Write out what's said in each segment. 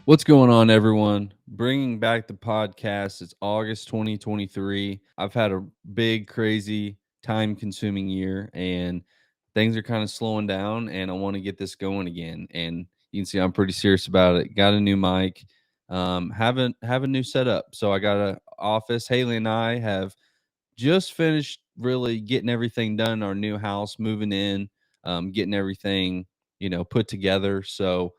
What's going on, everyone? Bringing back the podcast. It's August 2023. I've had a big, crazy, time consuming year, and things are kind of slowing down, and I want to get this going again. And you can see I'm pretty serious about it. Got a new mic, have a new setup. So I got a office. Haley and I have just finished really getting everything done in our new house, moving in, getting everything, put together. So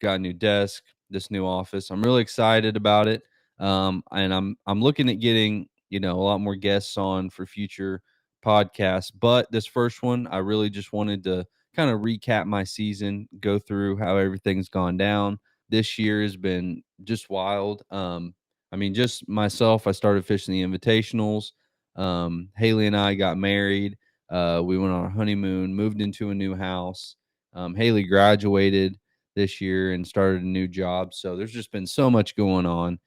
got a new desk, this new office. I'm really excited about it. And I'm looking at getting, a lot more guests on for future podcasts. But this first one, I really just wanted to kind of recap my season, go through how everything's gone down. This year has been just wild. Just myself, I started fishing the Invitationals. Haley and I got married. We went on our honeymoon, moved into a new house. Haley graduated this year and started a new job. So there's just been so much going on,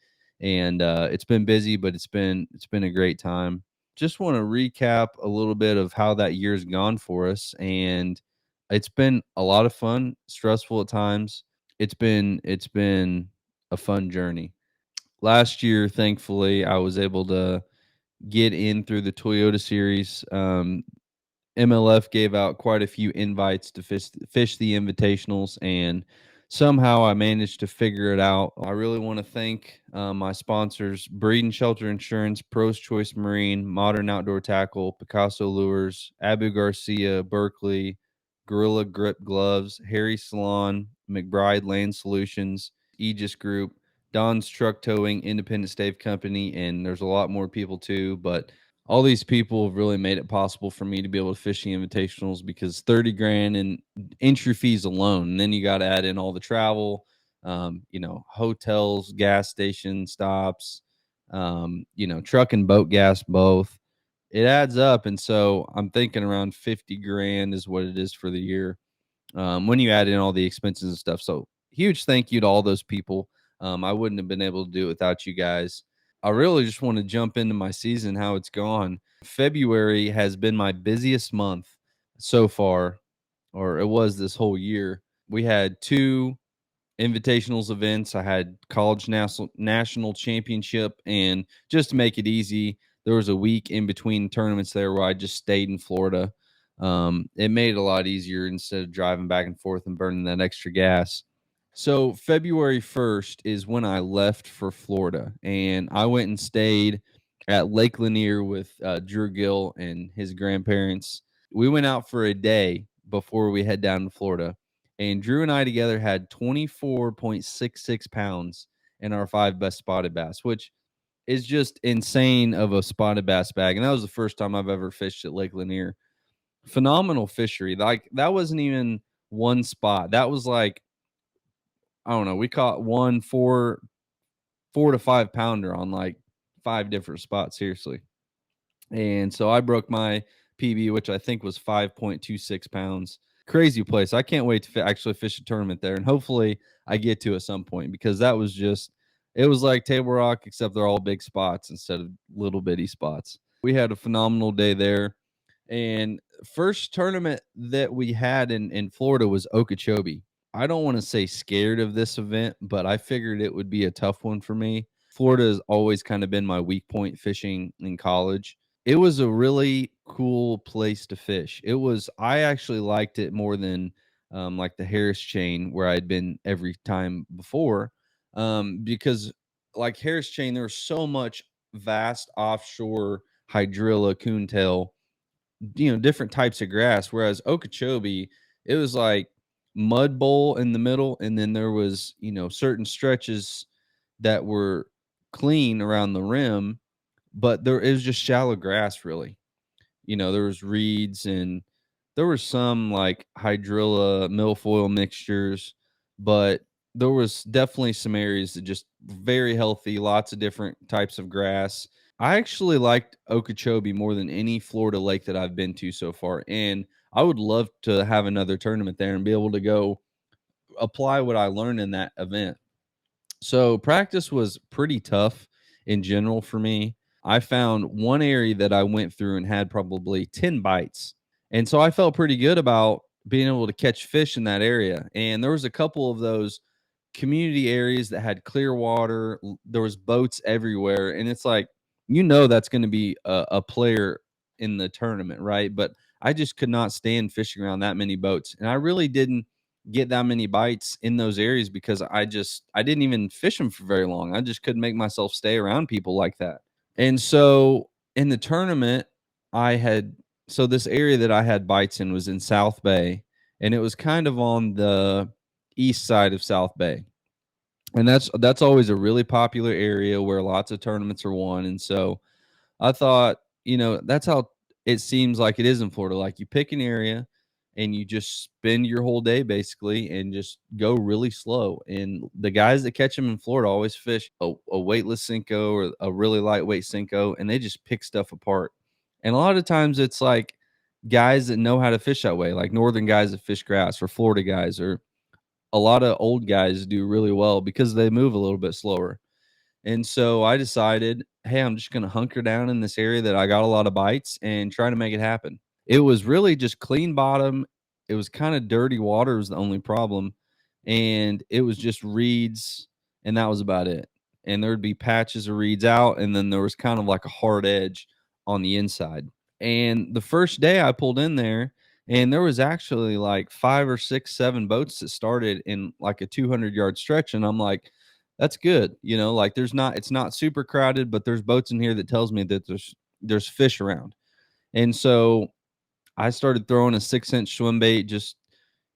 and it's been busy, but it's been a great time. Just want to recap a little bit of how that year's gone for us, and it's been a lot of fun, stressful at times. It's been a fun journey. Last year, thankfully, I was able to get in through the Toyota Series. MLF gave out quite a few invites to fish the invitationals, and somehow I managed to figure it out. I really want to thank my sponsors: Breed and Shelter Insurance, Pro's Choice Marine, Modern Outdoor Tackle, Picasso Lures, Abu Garcia, Berkeley, Gorilla Grip Gloves, Harry Salon, McBride Land Solutions, Aegis Group, Don's Truck Towing, Independent Stave Company, and there's a lot more people too, but all these people have really made it possible for me to be able to fish the invitationals, because 30 grand in entry fees alone, and then you got to add in all the travel, hotels, gas station stops, truck and boat gas both. It adds up, and so I'm thinking around 50 grand is what it is for the year, when you add in all the expenses and stuff. So huge thank you to all those people. I wouldn't have been able to do it without you guys. I really just want to jump into my season, how it's gone. February has been my busiest month so far, or it was this whole year. We had two invitationals events. I had college national championship, and just to make it easy, there was a week in between tournaments there where I just stayed in Florida. It made it a lot easier instead of driving back and forth and burning that extra gas. So February 1st is when I left for Florida, and I went and stayed at Lake Lanier with Drew Gill and his grandparents. We went out for a day before we head down to Florida, and Drew and I together had 24.66 pounds in our five best spotted bass, which is just insane of a spotted bass bag. And that was the first time I've ever fished at Lake Lanier. Phenomenal fishery. Like, that wasn't even one spot. That was like, I don't know. We caught one four to 5 pounder on like five different spots. Seriously. And so I broke my PB, which I think was 5.26 pounds. Crazy place. I can't wait to actually fish a tournament there, and hopefully I get to at some point, because that was just, it was like Table Rock, except they're all big spots instead of little bitty spots. We had a phenomenal day there. And first tournament that we had in Florida was Okeechobee. I don't want to say scared of this event, but I figured it would be a tough one for me. Florida has always kind of been my weak point fishing in college. It was a really cool place to fish. I actually liked it more than like the Harris chain where I'd been every time before, because like Harris chain, there was so much vast offshore hydrilla, coontail, different types of grass. Whereas Okeechobee, it was like mud bowl in the middle, and then there was, certain stretches that were clean around the rim, but there is just shallow grass, really. There was reeds, and there was some like hydrilla milfoil mixtures, but there was definitely some areas that just very healthy, lots of different types of grass. I actually liked Okeechobee more than any Florida lake that I've been to so far, and I would love to have another tournament there and be able to go apply what I learned in that event. So practice was pretty tough in general for me. I found one area that I went through and had probably 10 bites. And so I felt pretty good about being able to catch fish in that area. And there was a couple of those community areas that had clear water. There was boats everywhere, and it's like, that's going to be a player in the tournament, right? But I just could not stand fishing around that many boats, and I really didn't get that many bites in those areas because I didn't even fish them for very long. I just couldn't make myself stay around people like that. And so in the tournament, I had so this area that I had bites in was in South Bay, and it was kind of on the east side of South Bay. And that's always a really popular area where lots of tournaments are won. And so I thought, that's how it seems like it is in Florida. Like you pick an area and you just spend your whole day basically and just go really slow. And the guys that catch them in Florida always fish a weightless Senko or a really lightweight Senko, and they just pick stuff apart. And a lot of times it's like guys that know how to fish that way, like northern guys that fish grass, or Florida guys, or a lot of old guys do really well because they move a little bit slower. And so I decided, hey, I'm just going to hunker down in this area that I got a lot of bites and try to make it happen. It was really just clean bottom. It was kind of dirty water was the only problem. And it was just reeds, and that was about it. And there would be patches of reeds out, and then there was kind of like a hard edge on the inside. And the first day I pulled in there, and there was actually like 5 or 6, 7 boats that started in like a 200-yard stretch. And I'm like, that's good. Like it's not super crowded, but there's boats in here that tells me that there's fish around. And so I started throwing a 6-inch swim bait. Just,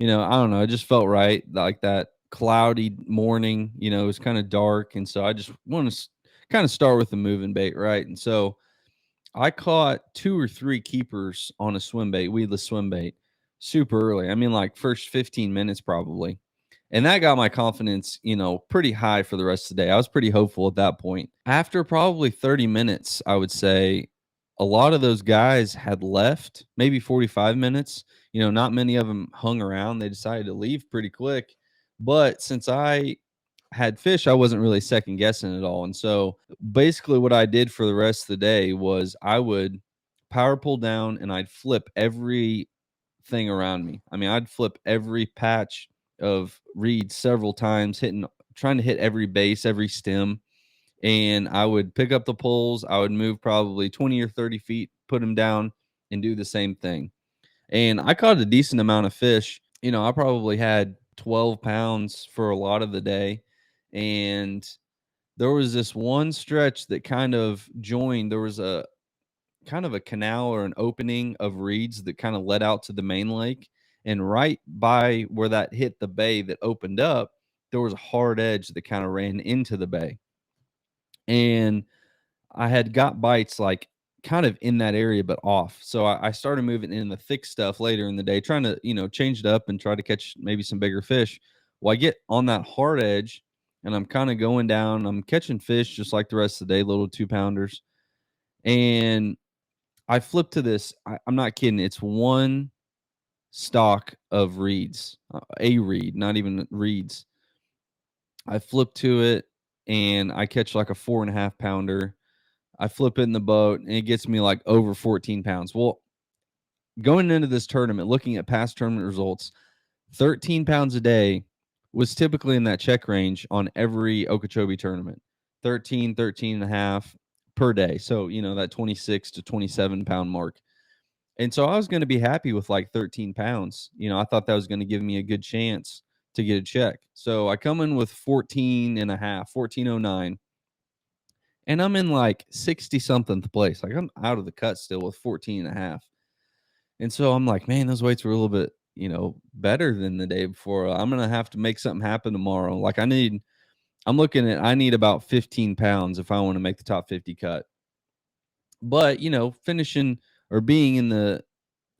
I don't know. It just felt right. Like that cloudy morning, it was kind of dark. And so I just want to kind of start with the moving bait. Right. And so I caught 2 or 3 keepers on a swim bait, weedless swim bait, super early. I mean, like first 15 minutes probably. And that got my confidence, pretty high for the rest of the day. I was pretty hopeful at that point. After probably 30 minutes, I would say a lot of those guys had left, maybe 45 minutes. Not many of them hung around. They decided to leave pretty quick. But since I had fish, I wasn't really second guessing at all. And so basically what I did for the rest of the day was I would power pull down and I'd flip everything around me. I mean, I'd flip every patch of reeds several times, trying to hit every base, every stem. And I would pick up the poles. I would move probably 20 or 30 feet, put them down, and do the same thing. And I caught a decent amount of fish. I probably had 12 pounds for a lot of the day. And there was this one stretch that kind of joined. There was a kind of a canal or an opening of reeds that kind of led out to the main lake. And right by where that hit the bay that opened up, there was a hard edge that kind of ran into the bay. And I had got bites like kind of in that area, but off. So I started moving in the thick stuff later in the day, trying to, change it up and try to catch maybe some bigger fish. Well, I get on that hard edge and I'm kind of going down. I'm catching fish just like the rest of the day, little 2-pounders. And I flip to this. I'm not kidding. It's one stalk of reeds, a reed, not even reeds. I flip to it and I catch like a 4.5-pounder. I flip it in the boat and it gets me like over 14 pounds. Well, going into this tournament, looking at past tournament results, 13 pounds a day was typically in that check range on every Okeechobee tournament. 13 and a half per day. So, that 26 to 27 pound mark. And so I was going to be happy with like 13 pounds. I thought that was going to give me a good chance to get a check. So I come in with 14 and a half, 1409. And I'm in like 60 something place. Like I'm out of the cut still with 14 and a half. And so I'm like, man, those weights were a little bit, better than the day before. I'm going to have to make something happen tomorrow. Like I need about 15 pounds if I want to make the top 50 cut. But, finishing or being in the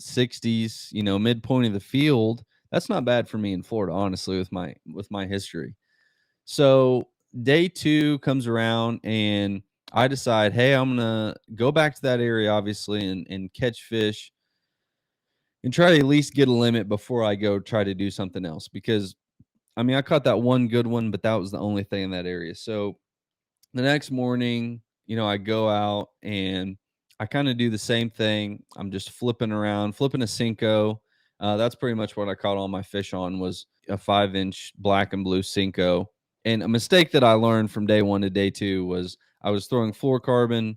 60s, midpoint of the field, that's not bad for me in Florida, honestly, with my history. So day 2 comes around and I decide, hey, I'm gonna go back to that area, obviously, and catch fish and try to at least get a limit before I go try to do something else. Because I mean, I caught that one good one, but that was the only thing in that area. So the next morning, I go out and I kind of do the same thing. I'm just flipping around, flipping a Cinco. That's pretty much what I caught all my fish on was a 5-inch black and blue Cinco. And a mistake that I learned from day 1 to day 2 was I was throwing fluorocarbon,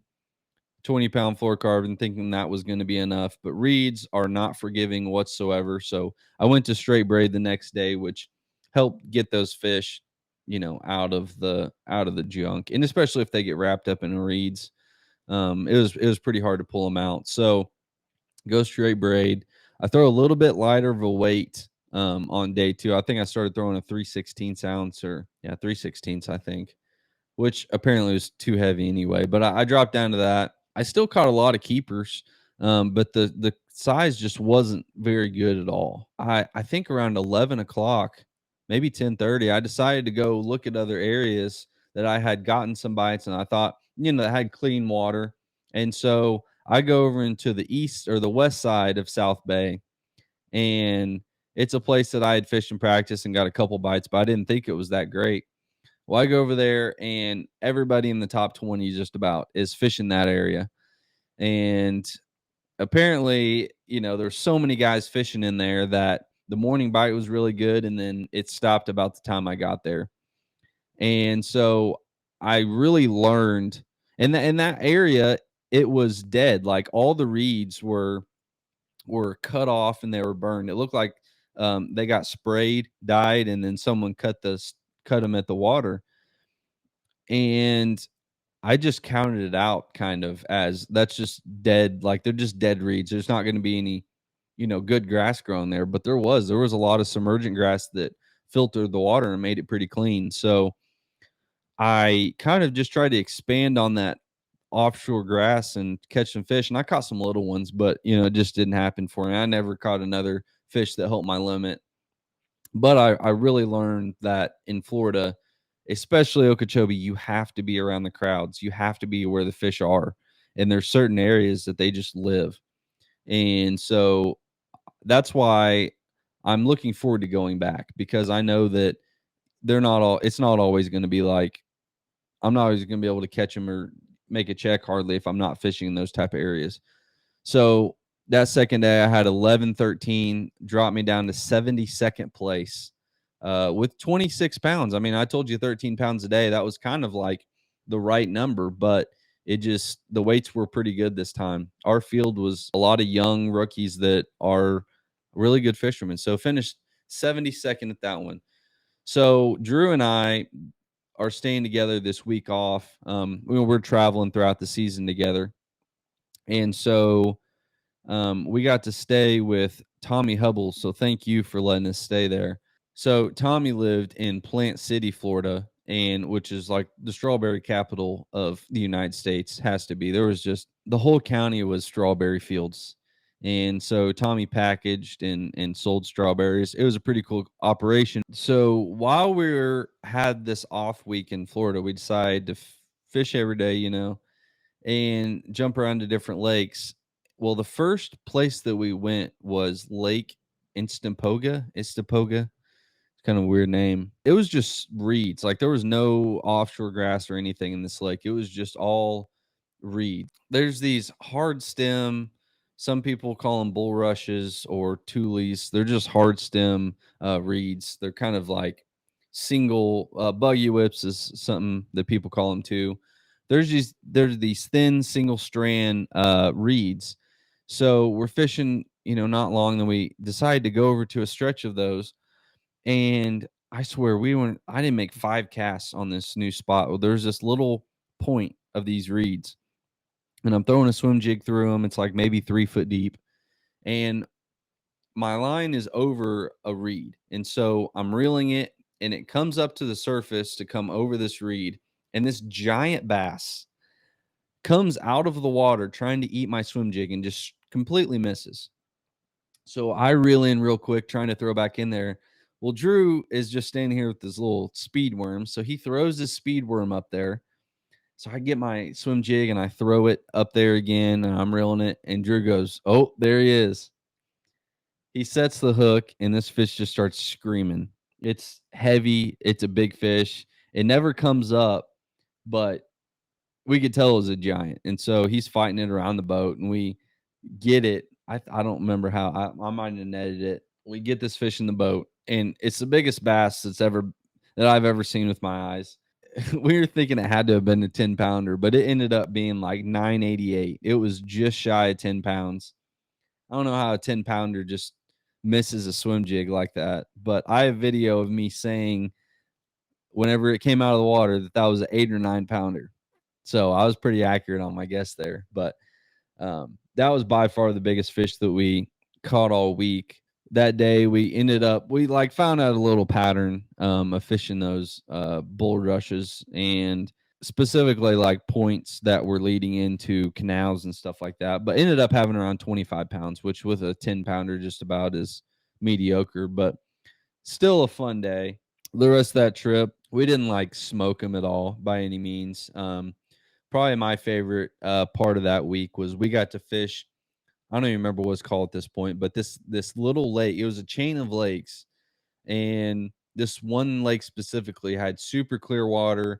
20-pound fluorocarbon, thinking that was gonna be enough, but reeds are not forgiving whatsoever, so I went to straight braid the next day, which helped get those fish, out of the junk, and especially if they get wrapped up in reeds, it was pretty hard to pull them out, so go straight braid. I throw a little bit lighter of a weight on day 2. I think I started throwing a 3/16 ounce, or yeah, 3/16, I think, which apparently was too heavy anyway. But I dropped down to that. I still caught a lot of keepers, but the size just wasn't very good at all. I think around 11 o'clock, maybe 10:30, I decided to go look at other areas that I had gotten some bites, and I thought, that had clean water. And so I go over into the east or the west side of South Bay, and it's a place that I had fished and practiced and got a couple bites, but I didn't think it was that great. Well, I go over there, and everybody in the top 20 just about is fishing that area. And apparently, there's so many guys fishing in there that the morning bite was really good, and then it stopped about the time I got there. And so I really learned in that area, it was dead. Like all the reeds were cut off and they were burned. It looked like they got sprayed, died, and then someone cut them at the water. And I just counted it out kind of as that's just dead. Like they're just dead reeds. There's not going to be any, good grass growing there. But there was a lot of submergent grass that filtered the water and made it pretty clean. So I kind of just tried to expand on that offshore grass and catch some fish. And I caught some little ones, but it just didn't happen for me. I never caught another fish that helped my limit. But I really learned that in Florida, especially Okeechobee, you have to be around the crowds. You have to be where the fish are. And there's certain areas that they just live. And so that's why I'm looking forward to going back, because I know that it's not always going to be like, I'm not always going to be able to catch them or make a check hardly if I'm not fishing in those type of areas. So that second day, I had 11-13, dropped me down to 72nd place with 26 pounds. I mean, I told you 13 pounds a day. That was kind of like the right number, but the weights were pretty good this time. Our field was a lot of young rookies that are really good fishermen. So finished 72nd at that one. So Drew and I are staying together this week off. We're traveling throughout the season together. And so we got to stay with Tommy Hubble. So thank you for letting us stay there. So Tommy lived in Plant City, Florida, and which is like the strawberry capital of the United States, has to be. There was just the whole county was strawberry fields. And so Tommy packaged and sold strawberries. It was a pretty cool operation. So while had this off week in Florida, we decided to fish every day, and jump around to different lakes. Well, the first place that we went was Lake Instapoga. Istapoga. It's kind of a weird name. It was just reeds. Like there was no offshore grass or anything in this lake. It was just all reed. There's these hard stem. Some people call them bulrushes or tules. They're just hard stem reeds. They're kind of like single buggy whips is something that people call them too. There's these thin single strand reeds. So we're fishing, not long. Then we decided to go over to a stretch of those, and I swear I didn't make 5 casts on this new spot. Well, there's this little point of these reeds, and I'm throwing a swim jig through them. It's like maybe 3 foot deep, and my line is over a reed. And so I'm reeling it, and it comes up to the surface to come over this reed, and this giant bass comes out of the water trying to eat my swim jig and just completely misses. So I reel in real quick, trying to throw back in there. Well, Drew is just standing here with this little speed worm. So he throws this speed worm up there. So I get my swim jig and I throw it up there again, and I'm reeling it. And Drew goes, "Oh, there he is." He sets the hook, and this fish just starts screaming. It's heavy. It's a big fish. It never comes up, but we could tell it was a giant. And so he's fighting it around the boat, and we get it. I don't remember how. I might have netted it. We get this fish in the boat, and it's the biggest bass that I've ever seen with my eyes. We were thinking it had to have been a 10-pounder, but it ended up being like 988. It was just shy of 10 pounds. I don't know how a 10-pounder just misses a swim jig like that, but I have video of me saying whenever it came out of the water that that was an 8 or 9 pounder. So I was pretty accurate on my guess there, but that was by far the biggest fish that we caught all week. That day we like found out a little pattern of fishing those bulrushes, and specifically like points that were leading into canals and stuff like that, but ended up having around 25 pounds, which with a 10-pounder just about is mediocre, but still a fun day. The rest of that trip, we didn't like smoke them at all by any means. Probably my favorite part of that week was we got to fish. I don't even remember what it's called at this point, but this little lake. It was a chain of lakes, and this one lake specifically had super clear water.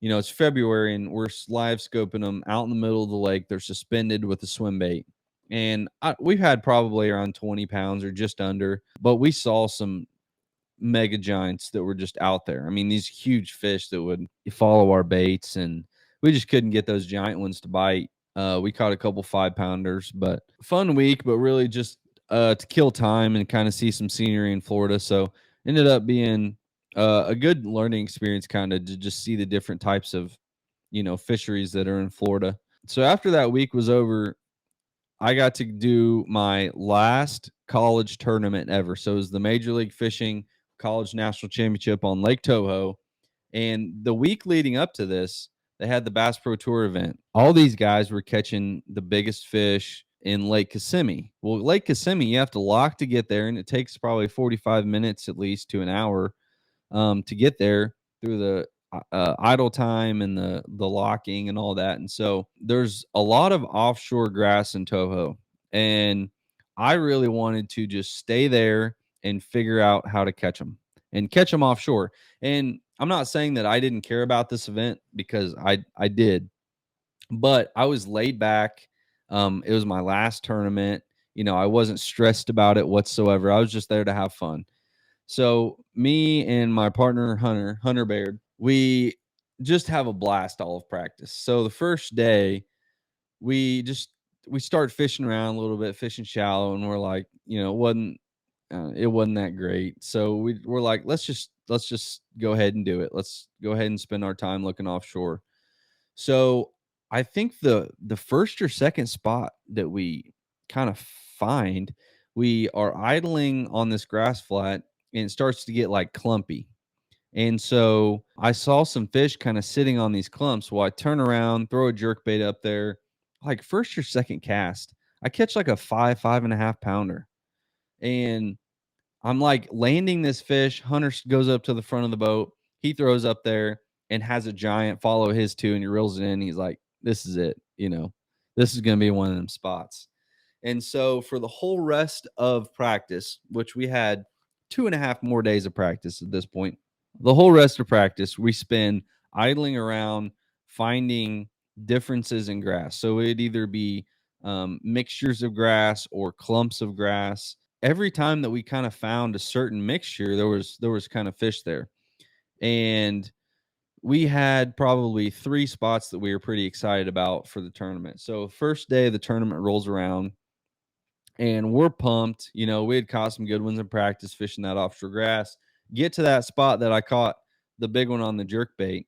You know, it's February, and we're live scoping them out in the middle of the lake. They're suspended with a swim bait, and we've had probably around 20 pounds or just under, but we saw some mega giants that were just out there. I mean, these huge fish that would follow our baits, and we just couldn't get those giant ones to bite. We caught a couple 5-pounders, but fun week, but really just to kill time and kind of see some scenery in Florida. So ended up being a good learning experience, kind of to just see the different types of, fisheries that are in Florida. So after that week was over, I got to do my last college tournament ever. So it was the Major League Fishing College National Championship on Lake Toho. And the week leading up to this, they had the Bass Pro Tour event. All these guys were catching the biggest fish in Lake Kissimmee. Well, Lake Kissimmee, you have to lock to get there, and it takes probably 45 minutes at least to an hour to get there through the idle time and the locking and all that. And so there's a lot of offshore grass in Toho, and I really wanted to just stay there and figure out how to catch them offshore. And I'm not saying that I didn't care about this event, because I did, but I was laid back. It was my last tournament. I wasn't stressed about it whatsoever. I was just there to have fun. So me and my partner Hunter Baird, we just have a blast all of practice. So the first day, we just we start fishing around a little bit, fishing shallow, and we're like, it wasn't that great. So we're like, let's just go ahead and do it. Let's go ahead and spend our time looking offshore. So I think the first or second spot that we kind of find, we are idling on this grass flat, and it starts to get like clumpy. And so I saw some fish kind of sitting on these clumps. Well, I turn around, throw a jerk bait up there, like first or second cast. I catch like a 5.5 pounder. And I'm like landing this fish. Hunter goes up to the front of the boat. He throws up there and has a giant follow his too, and he reels it in. He's like, "This is it. This is going to be one of them spots." And so for the whole rest of practice, which we had 2.5 more days of practice at this point, the whole rest of practice we spend idling around finding differences in grass. So it'd either be mixtures of grass or clumps of grass. Every time that we kind of found a certain mixture, there was kind of fish there. And we had probably 3 spots that we were pretty excited about for the tournament. So first day of the tournament rolls around, and we're pumped. We had caught some good ones in practice fishing that offshore grass. Get to that spot that I caught the big one on the jerk bait,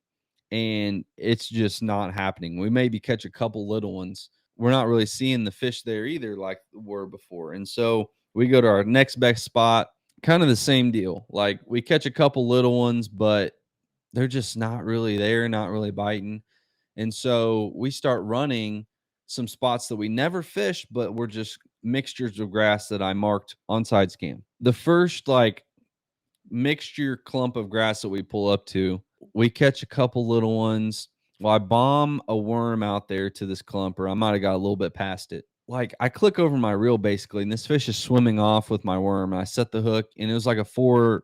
and it's just not happening. We maybe catch a couple little ones. We're not really seeing the fish there either like were before. And so we go to our next best spot, kind of the same deal. Like we catch a couple little ones, but they're just not really there, not really biting. And so we start running some spots that we never fished, but were just mixtures of grass that I marked on side scan. The first like mixture clump of grass that we pull up to, we catch a couple little ones. Well, I bomb a worm out there to this clump, or I might have got a little bit past it. Like I click over my reel basically, and this fish is swimming off with my worm. And I set the hook, and it was like a 4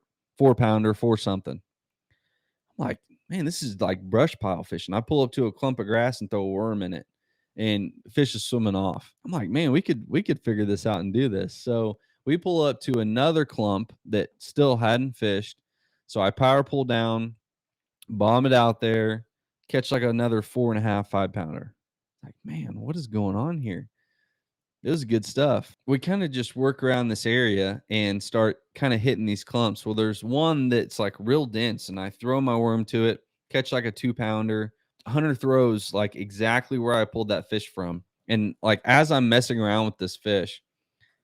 pounder, four something. I'm like, man, this is like brush pile fishing. I pull up to a clump of grass and throw a worm in it, and fish is swimming off. I'm like, man, we could figure this out and do this. So we pull up to another clump that still hadn't fished. So I power pull down, bomb it out there, catch like another 4.5, 5 pounder. Like, man, what is going on here? It was good stuff. We kind of just work around this area and start kind of hitting these clumps. Well, there's one that's like real dense, and I throw my worm to it, catch like a 2 pounder. Hunter throws like exactly where I pulled that fish from. And like as I'm messing around with this fish,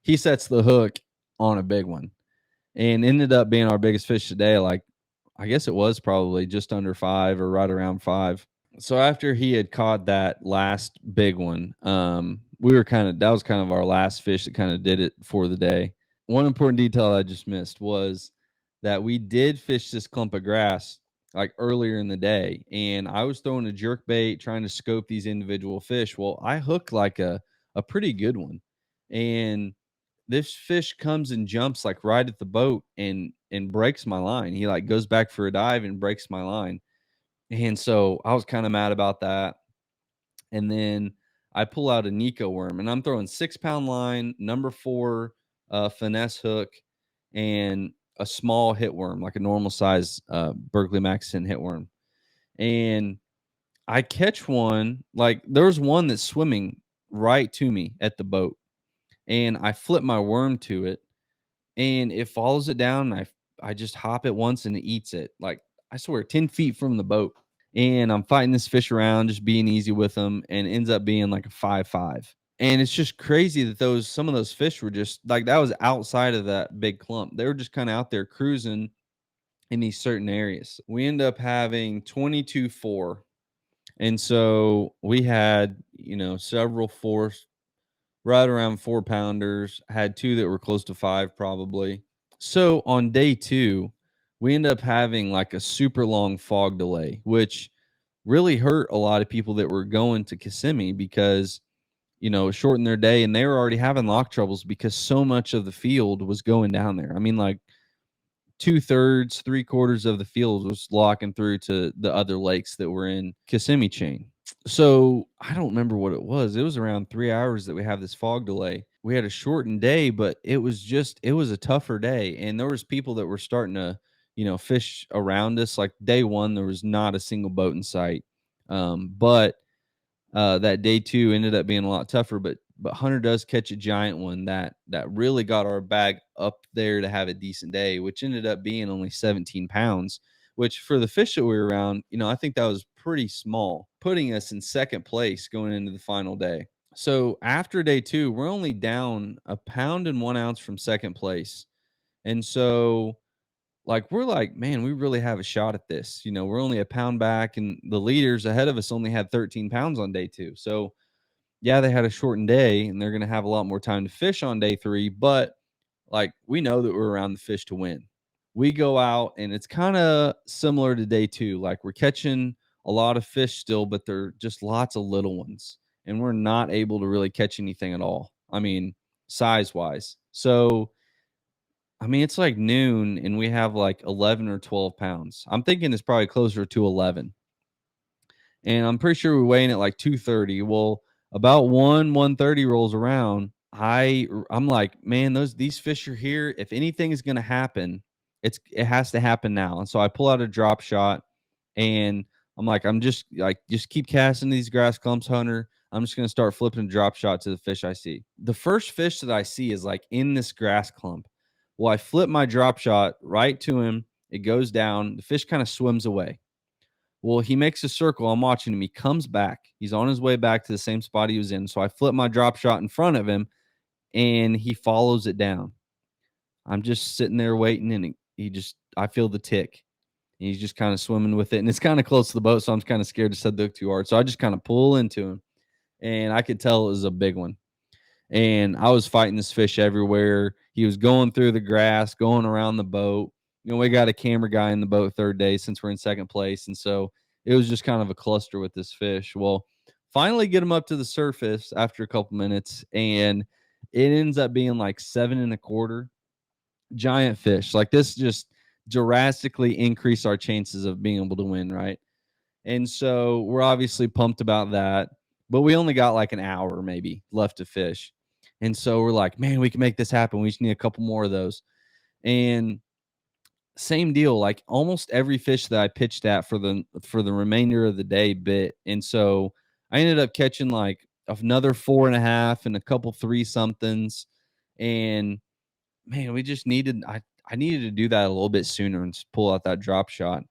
he sets the hook on a big one and ended up being our biggest fish today. Like, I guess it was probably just under 5 or right around 5. So after he had caught that last big one, we were that was kind of our last fish that kind of did it for the day. One important detail I just missed was that we did fish this clump of grass like earlier in the day, and I was throwing a jerk bait trying to scope these individual fish. Well, I hooked like a pretty good one, and this fish comes and jumps like right at the boat and breaks my line. He like goes back for a dive and breaks my line. And so I was kind of mad about that. And then I pull out a Nico worm and I'm throwing 6 pound line, number 4 finesse hook, and a small hit worm, like a normal size Berkeley Maxson hit worm. And I catch one, like there was one that's swimming right to me at the boat. And I flip my worm to it and it follows it down. And I just hop it once and it eats it. Like I swear, 10 feet from the boat. And I'm fighting this fish around, just being easy with them, and it ends up being like a 5.5. And it's just crazy that some of those fish were just like that was outside of that big clump. They were just kind of out there cruising in these certain areas. We end up having 22.4. And so we had, several fours right around 4 pounders, had two that were close to 5 probably. So on day 2, we end up having like a super long fog delay, which really hurt a lot of people that were going to Kissimmee because, it shortened their day and they were already having lock troubles because so much of the field was going down there. I mean, like 2/3, 3/4 of the field was locking through to the other lakes that were in Kissimmee chain. So I don't remember what it was. It was around 3 hours that we have this fog delay. We had a shortened day, but it was a tougher day. And there was people that were starting to, fish around us. Like day 1, there was not a single boat in sight. But that day 2 ended up being a lot tougher, but Hunter does catch a giant one that really got our bag up there to have a decent day, which ended up being only 17 pounds, which for the fish that we were around, I think that was pretty small, putting us in second place going into the final day. So after day 2, we're only down 1.1 pounds from second place. And so like we're like, man, we really have a shot at this. We're only a pound back, and the leaders ahead of us only had 13 pounds on day 2. So yeah, they had a shortened day and they're gonna have a lot more time to fish on day 3, but like we know that we're around the fish to win. We go out and it's kind of similar to day 2. Like we're catching a lot of fish still, but they're just lots of little ones. And we're not able to really catch anything at all. I mean, size wise. So I mean, it's like noon and we have like 11 or 12 pounds. I'm thinking it's probably closer to 11. And I'm pretty sure we're weighing at like 230. Well, about 130 rolls around. I'm like, man, these fish are here. If anything is going to happen, it has to happen now. And so I pull out a drop shot and I'm just keep casting these grass clumps, Hunter. I'm just going to start flipping a drop shot to the fish I see. The first fish that I see is like in this grass clump. Well, I flip my drop shot right to him. It goes down. The fish kind of swims away. Well, he makes a circle. I'm watching him. He comes back. He's on his way back to the same spot he was in. So I flip my drop shot in front of him and he follows it down. I'm just sitting there waiting and I feel the tick. And he's just kind of swimming with it. And it's kind of close to the boat. So I'm kind of scared to set the hook too hard. So I just kind of pull into him and I could tell it was a big one. And I was fighting this fish everywhere. He was going through the grass, going around the boat. We got a camera guy in the boat third day since we're in second place. And so it was just kind of a cluster with this fish. Well, finally get him up to the surface after a couple minutes, and it ends up being like 7.25 giant fish. Like this just drastically increased our chances of being able to win, right? And so we're obviously pumped about that, but we only got like an hour maybe left to fish. And so we're like, man, we can make this happen. We just need a couple more of those. And same deal. Like almost every fish that I pitched at for the remainder of the day bit, and so I ended up catching like another 4.5 and a couple three somethings, and man, we just needed I needed to do that a little bit sooner and pull out that drop shot,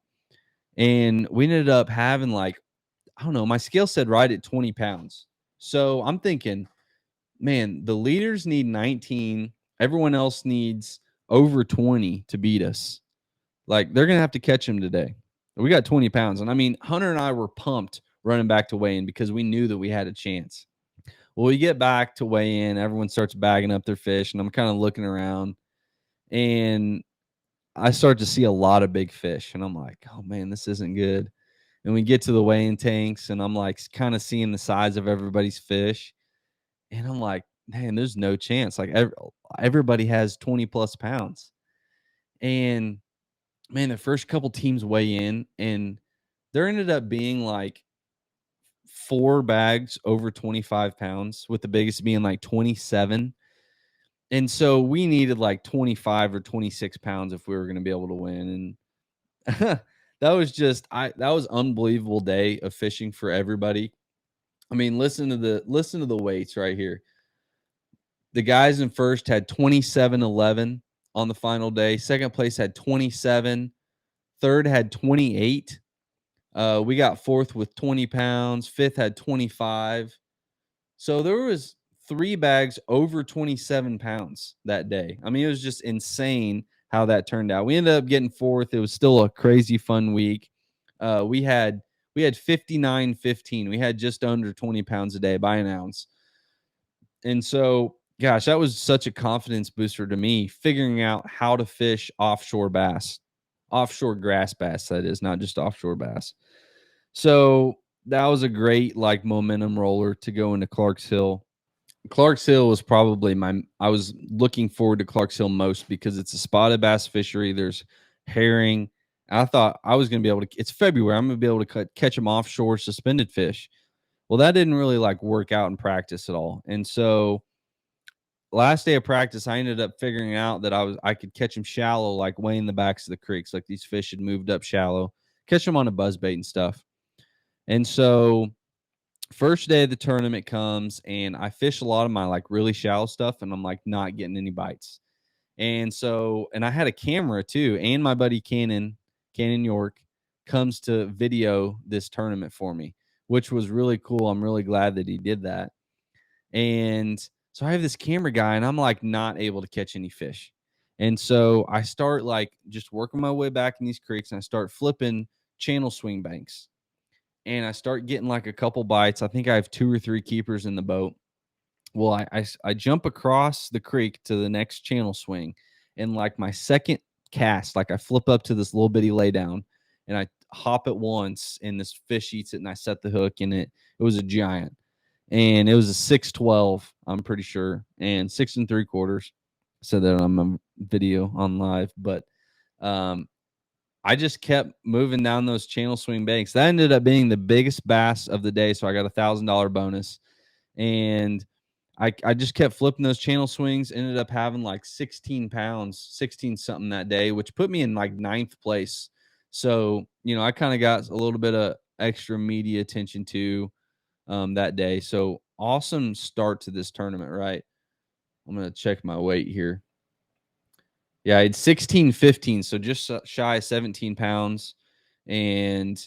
and we ended up having like I don't know, my scale said right at 20 pounds, so I'm thinking, man, the leaders need 19, everyone else needs over 20 to beat us. Like, they're gonna have to catch him today. We got 20 pounds, and I mean, Hunter and I were pumped running back to weigh in because we knew that we had a chance. Well, we get back to weigh in, everyone starts bagging up their fish, and I'm kind of looking around, and I start to see a lot of big fish, and I'm like, "Oh man, this isn't good." And we get to the weighing tanks, and I'm like, kind of seeing the size of everybody's fish, and I'm like, "Man, there's no chance." Like, everybody has 20 plus pounds, and man, the first couple teams weigh in, and there ended up being like 4 bags over 25 pounds, with the biggest being like 27. And so we needed like 25 or 26 pounds if we were going to be able to win. And that was unbelievable day of fishing for everybody. I mean, listen to the weights right here. The guys in first had 27.11 on the final day. Second place had 27. Third had 28. We got fourth with 20 pounds. Fifth had 25. So there was 3 bags over 27 pounds that day. I mean, it was just insane how that turned out. We ended up getting fourth. It was still a crazy fun week. Uh, we had we had 59.15. We had just under 20 pounds a day by an ounce. And so, gosh, that was such a confidence booster to me, figuring out how to fish offshore bass, offshore grass bass, that is, not just offshore bass. So that was a great like momentum roller to go into Clarks Hill. Clarks Hill was probably I was looking forward to Clarks Hill most because it's a spotted bass fishery. There's herring. I thought I was going to be able to, it's February. I'm going to be able to catch them offshore suspended fish. Well, that didn't really like work out in practice at all. And so last day of practice, I ended up figuring out that I could catch them shallow, like way in the backs of the creeks. Like these fish had moved up shallow, catch them on a buzzbait and stuff. And so first day of the tournament comes and I fish a lot of my like really shallow stuff and I'm like not getting any bites. And so, and I had a camera too, and my buddy Cannon York comes to video this tournament for me, which was really cool. I'm really glad that he did that. And so I have this camera guy and I'm like not able to catch any fish. And so I start like just working my way back in these creeks and I start flipping channel swing banks and I start getting like a couple bites. I think I have 2 or 3 keepers in the boat. Well, I jump across the creek to the next channel swing, and like my second cast, like I flip up to this little bitty laydown, and I hop it once, and this fish eats it, and I set the hook, and it was a giant, and it was a 612, I'm pretty sure, and 6 3/4. I said that on my video on live, but um, I just kept moving down those channel swing banks. That ended up being the biggest bass of the day, so I got $1,000 bonus. And I just kept flipping those channel swings, ended up having like 16 pounds, 16 something that day, which put me in like 9th place. So, I kind of got a little bit of extra media attention too that day. So awesome start to this tournament, right? I'm going to check my weight here. Yeah, I had 16.15, so just shy of 17 pounds. And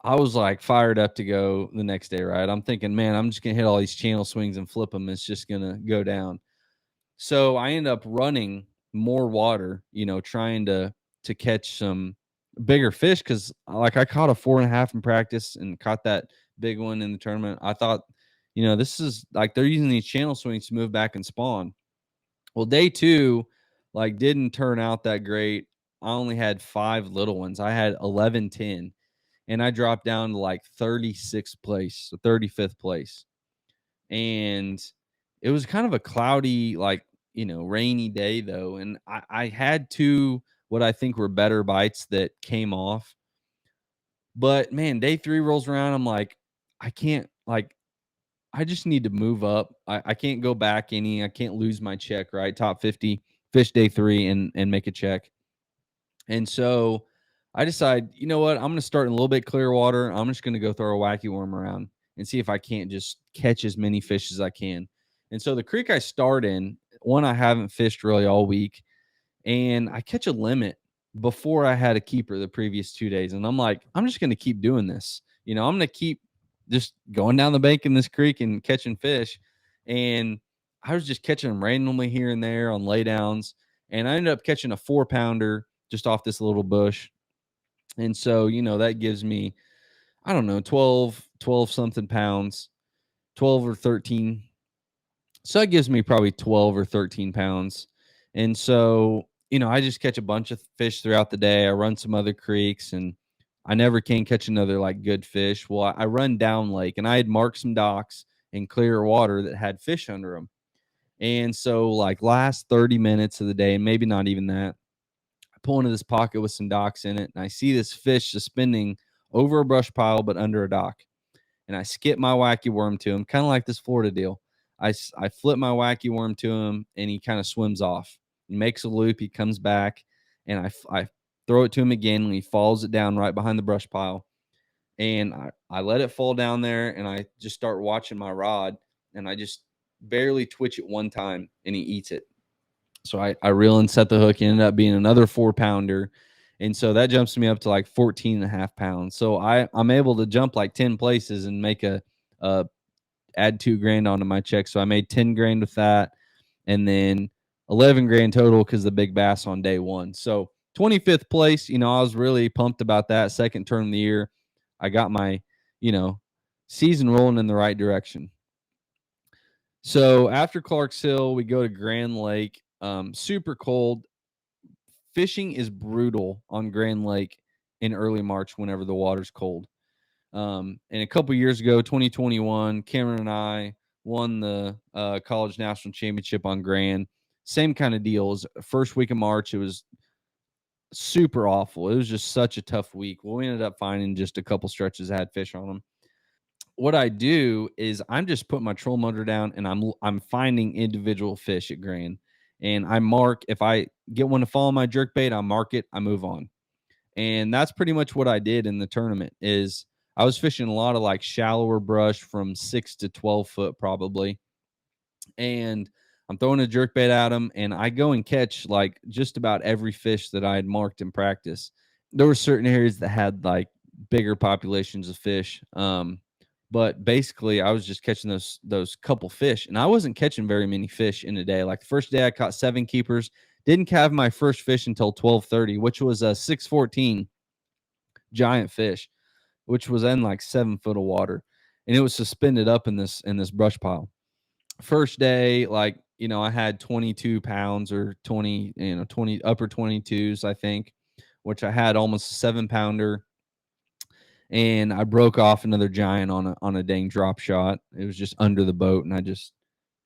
I was like fired up to go the next day, right? I'm thinking, man, I'm just going to hit all these channel swings and flip them. It's just going to go down. So I ended up running more water, trying to catch some bigger fish because like I caught a 4.5 in practice and caught that big one in the tournament. I thought, this is like they're using these channel swings to move back and spawn. Well, day 2, like didn't turn out that great. I only had 5 little ones. I had 11-10 and I dropped down to like 36th place, so 35th place. And it was kind of a cloudy, like, rainy day though. And I had 2 what I think were better bites that came off. But man, day 3 rolls around. I'm like, I can't, like, I just need to move up. I can't go back any. I can't lose my check, right? Top 50 fish day 3 and make a check. And so I decide, you know what? I'm going to start in a little bit clear water. I'm just going to go throw a wacky worm around and see if I can't just catch as many fish as I can. And so the creek I start in, one I haven't fished really all week, and I catch a limit before I had a keeper the previous 2 days. And I'm like, I'm just going to keep doing this. I'm going to keep just going down the bank in this creek and catching fish. And I was just catching them randomly here and there on laydowns. And I ended up catching a 4-pounder just off this little bush. And so, that gives me, I don't know, 12 something pounds, 12 or 13. So that gives me probably 12 or 13 pounds. And so, I just catch a bunch of fish throughout the day. I run some other creeks and I never can catch another like good fish. Well, I run down lake and I had marked some docks in clear water that had fish under them. And so, like, last 30 minutes of the day, maybe not even that, I pull into this pocket with some docks in it and I see this fish suspending over a brush pile, but under a dock, and I skip my wacky worm to him, kind of like this Florida deal. I flip my wacky worm to him, and he kind of swims off. He makes a loop. He comes back, and I throw it to him again, and he falls it down right behind the brush pile. And I let it fall down there, and I just start watching my rod, and I just barely twitch it one time, and he eats it. So I reel and set the hook. It ended up being another 4-pounder. And so that jumps me up to like 14 and a half pounds. So I'm able to jump like 10 places and make a add 2 grand onto my check. So I made 10 grand with that, and then 11 grand total because the big bass on day one. So 25th place, I was really pumped about that. Second turn of the year. I got my, you know, season rolling in the right direction. So after Clarks Hill, we go to Grand Lake. Super cold. Fishing is brutal on Grand Lake in early March whenever the water's cold. And a couple years ago, 2021, Cameron and I won the college national championship on Grand. Same kind of deal. It was first week of March. It was super awful. It was just such a tough week. Well, we ended up finding just a couple stretches that had fish on them. What I do is I'm just putting my troll motor down and I'm finding individual fish at Grand. And I mark, if I get one to follow my jerk bait, I mark it, I move on. And that's pretty much what I did in the tournament. Is I was fishing a lot of like shallower brush from 6 to 12 foot probably. And I'm throwing a jerk bait at them, and I go and catch like just about every fish that I had marked in practice. There were certain areas that had like bigger populations of fish. But basically I was just catching those couple fish, and I wasn't catching very many fish in a day. Like the first day I caught 7 keepers, didn't have my first fish until 12:30, which was a 614 giant fish, which was in like 7 foot of water, and it was suspended up in this brush pile. First day, like, I had 22 pounds or 20, 20 upper 22s, I think, which I had almost a 7-pounder, and I broke off another giant on a dang drop shot. It was just under the boat, and I just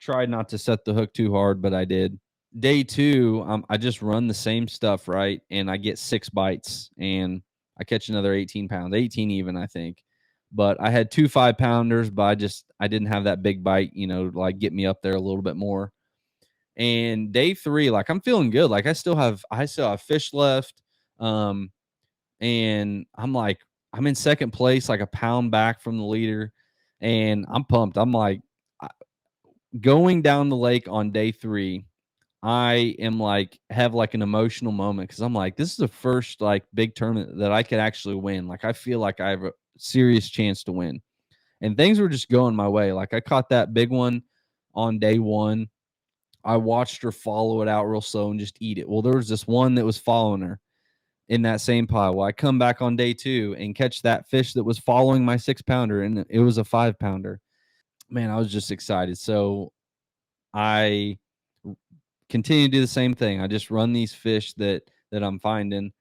tried not to set the hook too hard, but I did. Day 2, I just run the same stuff, right? And I get 6 bites, and I catch another 18 pounds, 18 even, I think. But I had 2 5-pounders, but I didn't have that big bite, like get me up there a little bit more. And day 3, like I'm feeling good. Like I still have fish left. Um, and I'm in second place, like a pound back from the leader, and I'm pumped. I'm like, going down the lake on day 3, I am like have like an emotional moment because I'm like, this is the first like big tournament that I could actually win. Like I feel like I have a serious chance to win. And things were just going my way. Like I caught that big one on day 1. I watched her follow it out real slow and just eat it. Well, there was this one that was following her in that same pile. Well, I come back on day 2 and catch that fish that was following my 6-pounder, and it was a 5-pounder. Man, I was just excited. So I continue to do the same thing. I just run these fish that I'm finding,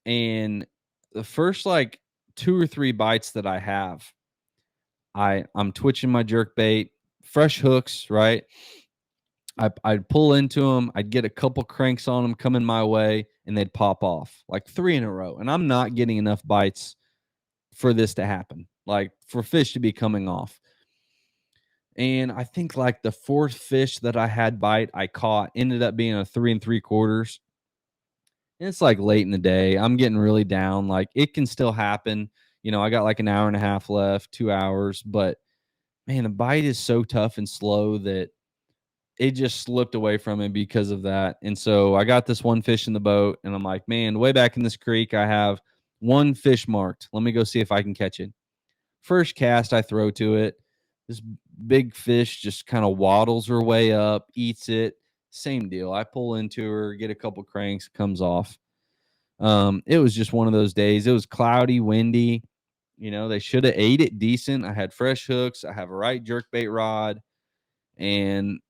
and the first like 2 or 3 bites that I have, I'm twitching my jerk bait, fresh hooks, right? I'd pull into them, I'd get a couple cranks on them coming my way, and they'd pop off like 3 in a row. And I'm not getting enough bites for this to happen, like for fish to be coming off. And I think like the 4th fish that I had bite, I caught ended up being a 3 3/4. and it's like late in the day. I'm getting really down. Like it can still happen. I got like an hour and a half left, 2 hours, but man, the bite is so tough and slow that it just slipped away from me because of that. And so I got this one fish in the boat, and I'm like, man, way back in this creek, I have one fish marked. Let me go see if I can catch it. First cast I throw to it, this big fish just kind of waddles her way up, eats it. Same deal. I pull into her, get a couple cranks, comes off. It was just one of those days. It was cloudy, windy. They should have ate it decent. I had fresh hooks. I have a right jerkbait rod, and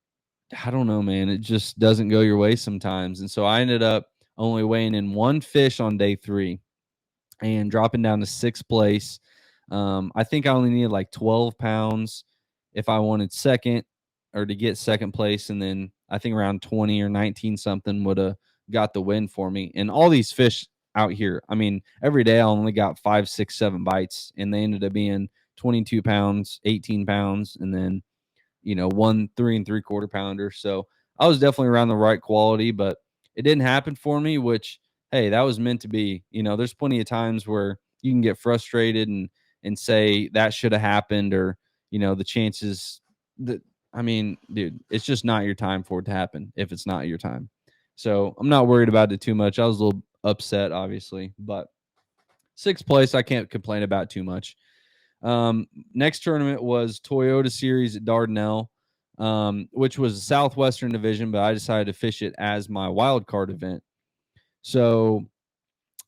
I don't know, man. It just doesn't go your way sometimes. And so I ended up only weighing in one fish on day 3 and dropping down to 6th place. I think I only needed like 12 pounds if I wanted second or to get second place. And then I think around 20 or 19 something would have got the win for me. And all these fish out here, I mean, every day I only got 5, 6, 7 bites, and they ended up being 22 pounds, 18 pounds, and then one 3 3/4 pounder. So I was definitely around the right quality, but it didn't happen for me, which, hey, that was meant to be. There's plenty of times where you can get frustrated and say that should have happened, or, the chances that, I mean, dude, it's just not your time for it to happen if it's not your time. So I'm not worried about it too much. I was a little upset, obviously, but 6th place, I can't complain about too much. Next tournament was Toyota Series at Dardanelle, which was a Southwestern division, but I decided to fish it as my wild card event. So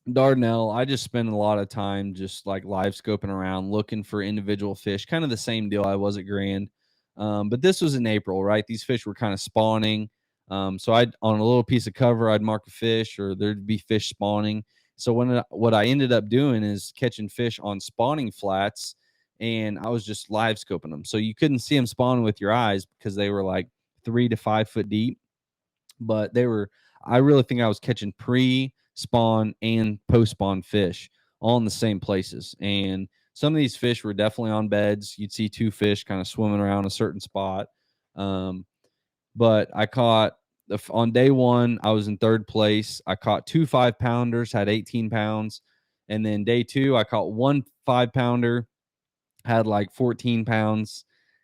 Dardanelle, I just spent a lot of time just like live scoping around, looking for individual fish, kind of the same deal I was at Grand. But this was in April, right? These fish were kind of spawning. So I'd on a little piece of cover, I'd mark a fish, or there'd be fish spawning. So what I ended up doing is catching fish on spawning flats, and I was just live scoping them. So you couldn't see them spawn with your eyes because they were like 3 to 5 foot deep, but I really think I was catching pre-spawn and post-spawn fish all in the same places. And some of these fish were definitely on beds. You'd see 2 fish kind of swimming around a certain spot. But I caught on day 1, I was in 3rd place. I caught 2 5-pounders, had 18 pounds. And then day 2, I caught 1 5-pounder, had like 14 pounds.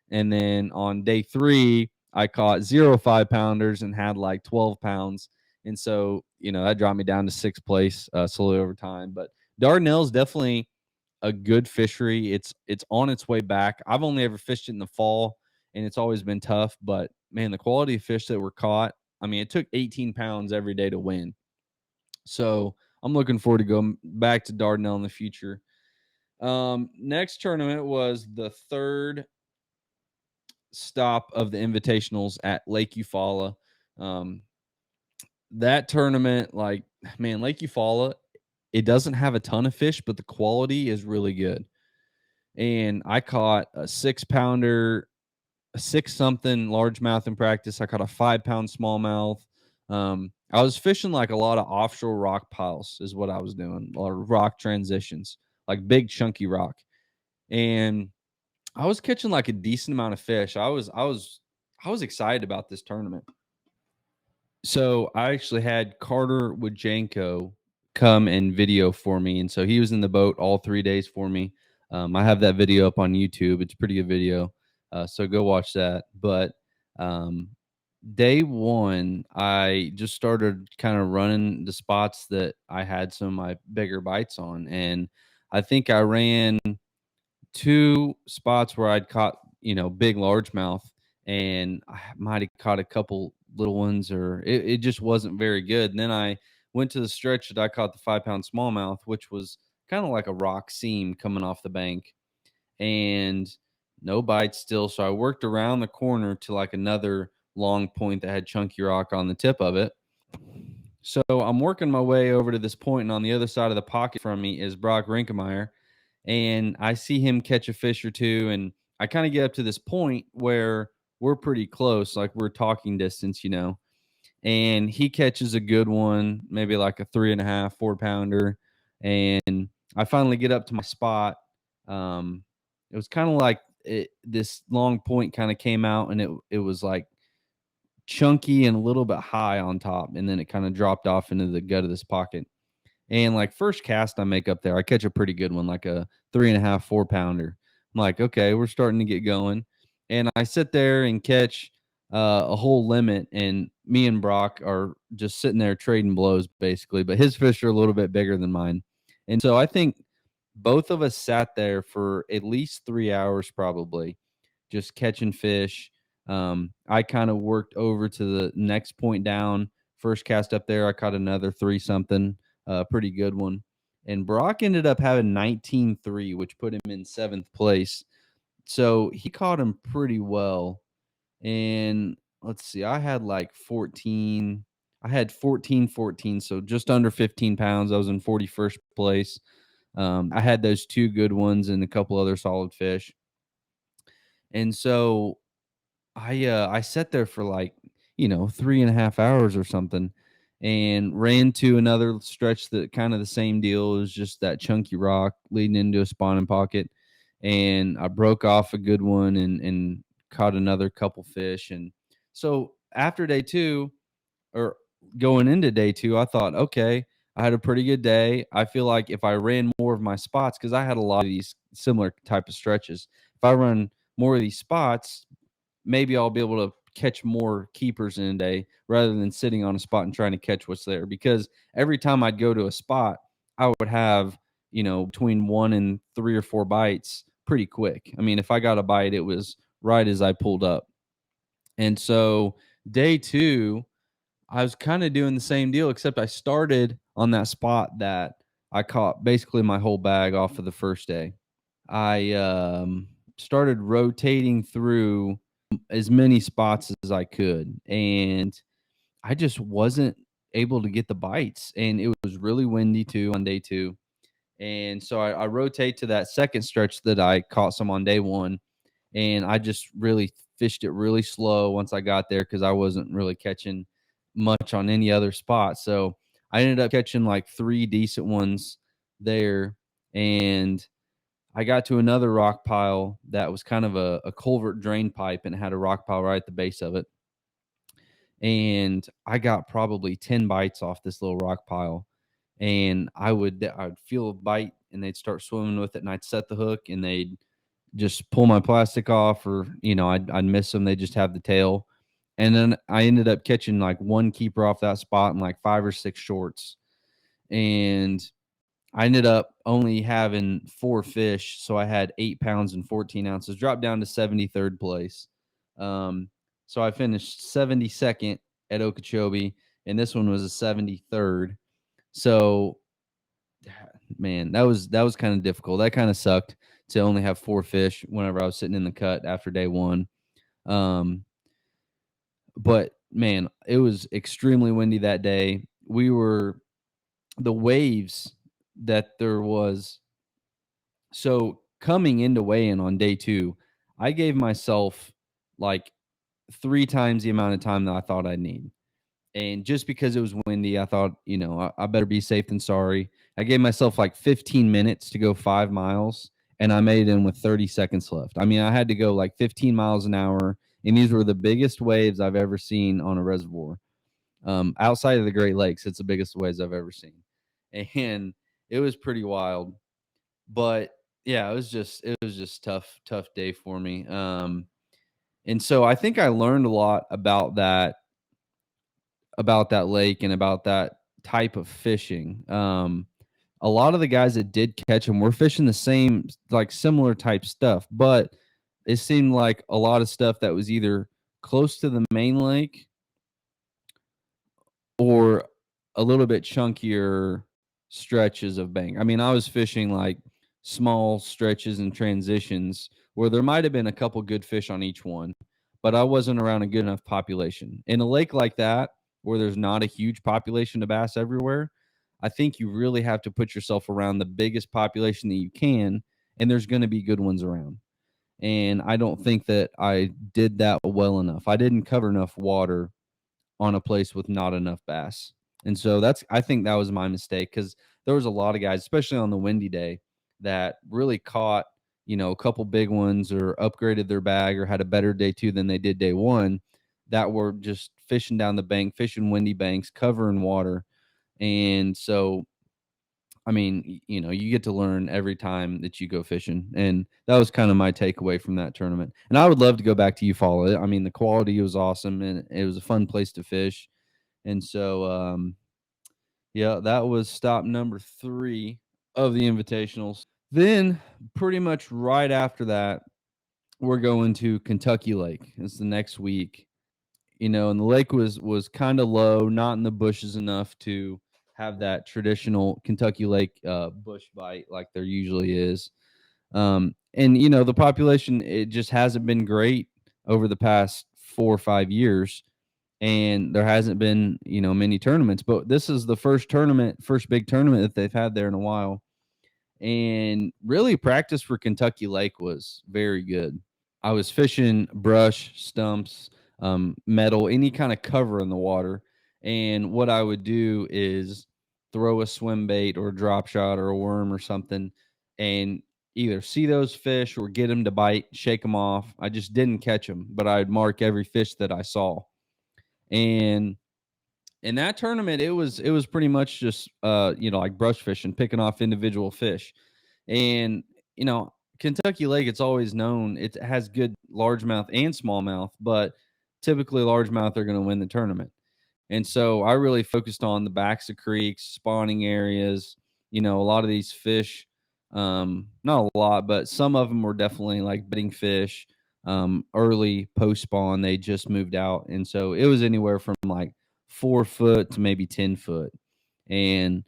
And then on day 3, I caught 0 5-pounders and had like 12 pounds. And so, that dropped me down to 6th place slowly over time. But Dardanelle is definitely a good fishery. It's on its way back. I've only ever fished it in the fall, and it's always been tough. But man, the quality of fish that were caught, I mean, it took 18 pounds every day to win. So I'm looking forward to going back to Dardanelle in the future. Next tournament was the 3rd stop of the Invitationals at Lake Eufaula. That tournament, like, man, Lake Eufaula, it doesn't have a ton of fish, but the quality is really good. And I caught a 6-pounder, a 6 something largemouth in practice. I caught a 5-pound smallmouth. I was fishing like a lot of offshore rock piles, is what I was doing, a lot of rock transitions, like big chunky rock. And I was catching like a decent amount of fish. I was excited about this tournament. So I actually had Carter Wajenko come and video for me, and so he was in the boat all 3 days for me. I have that video up on YouTube. It's a pretty good video, so go watch that. But day 1, I just started kind of running the spots that I had some of my bigger bites on, and I think I ran 2 spots where I'd caught, big largemouth, and I might have caught a couple little ones, or it just wasn't very good. And then I went to the stretch that I caught the 5-pound smallmouth, which was kind of like a rock seam coming off the bank, and no bites still. So I worked around the corner to like another long point that had chunky rock on the tip of it. So I'm working my way over to this point, and on the other side of the pocket from me is Brock Rinkemeyer, and I see him catch a fish or 2, and I kind of get up to this point where we're pretty close, like we're talking distance, and he catches a good one, maybe like a 3.5, 4-pounder, and I finally get up to my spot. It was kind of like this long point kind of came out, and it was like chunky and a little bit high on top, and then it kind of dropped off into the gut of this pocket. And like first cast I make up there, I catch a pretty good one, like a 3.5, 4 pounder. I'm like, okay, we're starting to get going. And I sit there and catch a whole limit, and me and Brock are just sitting there trading blows basically. But his fish are a little bit bigger than mine. And so I think both of us sat there for at least 3 hours probably, just catching fish. I kind of worked over to the next point down. First cast up there, I caught another three something, pretty good one. And Brock ended up having 19.3, which put him in seventh place. So he caught him pretty well. And let's see, I had like 14. I had 14, so just under 15 pounds. I was in 41st place. I had those two good ones and a couple other solid fish. And so I sat there for like, 3.5 hours or something, and ran to another stretch that kind of the same deal. It was just that chunky rock leading into a spawning pocket. And I broke off a good one and caught another couple fish. And so after day two, or going into day two, I thought, okay, I had a pretty good day. I feel like if I ran more of my spots, because I had a lot of these similar type of stretches, if I run more of these spots, maybe I'll be able to catch more keepers in a day rather than sitting on a spot and trying to catch what's there. Because every time I'd go to a spot, I would have, between 1 and 3 or 4 bites pretty quick. I mean, if I got a bite, it was right as I pulled up. And so day two, I was kind of doing the same deal, except I started on that spot that I caught basically my whole bag off of the first day. I started rotating through as many spots as I could, and I just wasn't able to get the bites. And it was really windy too on day two. And so I rotate to that second stretch that I caught some on day one, and I just really fished it really slow once I got there because I wasn't really catching much on any other spot. So I ended up catching like three decent ones there, and I got to another rock pile that was kind of a culvert drain pipe, and it had a rock pile right at the base of it. And I got probably 10 bites off this little rock pile. And I'd feel a bite and they'd start swimming with it, and I'd set the hook and they'd just pull my plastic off, or, I'd miss them. They just have the tail. And then I ended up catching like one keeper off that spot and like 5 or 6 shorts. And I ended up only having 4 fish, so I had 8 pounds and 14 ounces, dropped down to 73rd place. Um, so I finished 72nd at Okeechobee, and this one was a 73rd. So, man, that was kind of difficult. That kind of sucked to only have 4 fish whenever I was sitting in the cut after day one. But man, it was extremely windy that day. The waves that there was. So coming into weigh-in on day two, I gave myself like 3 times the amount of time that I thought I'd need. And just because it was windy, I thought, I better be safe than sorry. I gave myself like 15 minutes to go 5 miles, and I made it in with 30 seconds left. I mean, I had to go like 15 miles an hour, and these were the biggest waves I've ever seen on a reservoir. Outside of the Great Lakes, it's the biggest waves I've ever seen. And it was pretty wild. But yeah, it was just tough day for me. And so I think I learned a lot about that lake and about that type of fishing. A lot of the guys that did catch them were fishing the same, like similar type stuff, but it seemed like a lot of stuff that was either close to the main lake or a little bit chunkier stretches of bank. I mean, I was fishing like small stretches and transitions where there might have been a couple good fish on each one, but I wasn't around a good enough population. In a lake like that, where there's not a huge population of bass everywhere, I think you really have to put yourself around the biggest population that you can, and there's going to be good ones around. And I don't think that I did that well enough. I didn't cover enough water on a place with not enough bass. And so I think that was my mistake, because there was a lot of guys, especially on the windy day, that really caught, a couple big ones or upgraded their bag or had a better day two than they did day one, that were just fishing down the bank, fishing windy banks, covering water. And so, I mean, you get to learn every time that you go fishing. And that was kind of my takeaway from that tournament. And I would love to go back to Eufaula. I mean, the quality was awesome and it was a fun place to fish. And so, yeah, that was stop number 3 of the Invitationals. Then, pretty much right after that, we're going to Kentucky Lake. It's the next week. And the lake was kind of low, not in the bushes enough to have that traditional Kentucky Lake bush bite like there usually is. And the population, it just hasn't been great over the past 4 or 5 years, and there hasn't been many tournaments. But this is the first big tournament that they've had there in a while, and really practice for Kentucky Lake was very good. I was fishing brush, stumps, metal, any kind of cover in the water. And what I would do is throw a swim bait or a drop shot or a worm or something and either see those fish or get them to bite, shake them off. I just didn't catch them, but I'd mark every fish that I saw. And in that tournament, it was pretty much just like brush fishing, picking off individual fish. And Kentucky Lake, it's always known it has good largemouth and smallmouth, but typically largemouth are going to win the tournament. And so I really focused on the backs of creeks, spawning areas. A lot of these fish, not a lot, but some of them were definitely like bedding fish. Early post spawn, they just moved out, and so it was anywhere from like 4 foot to maybe 10 foot. And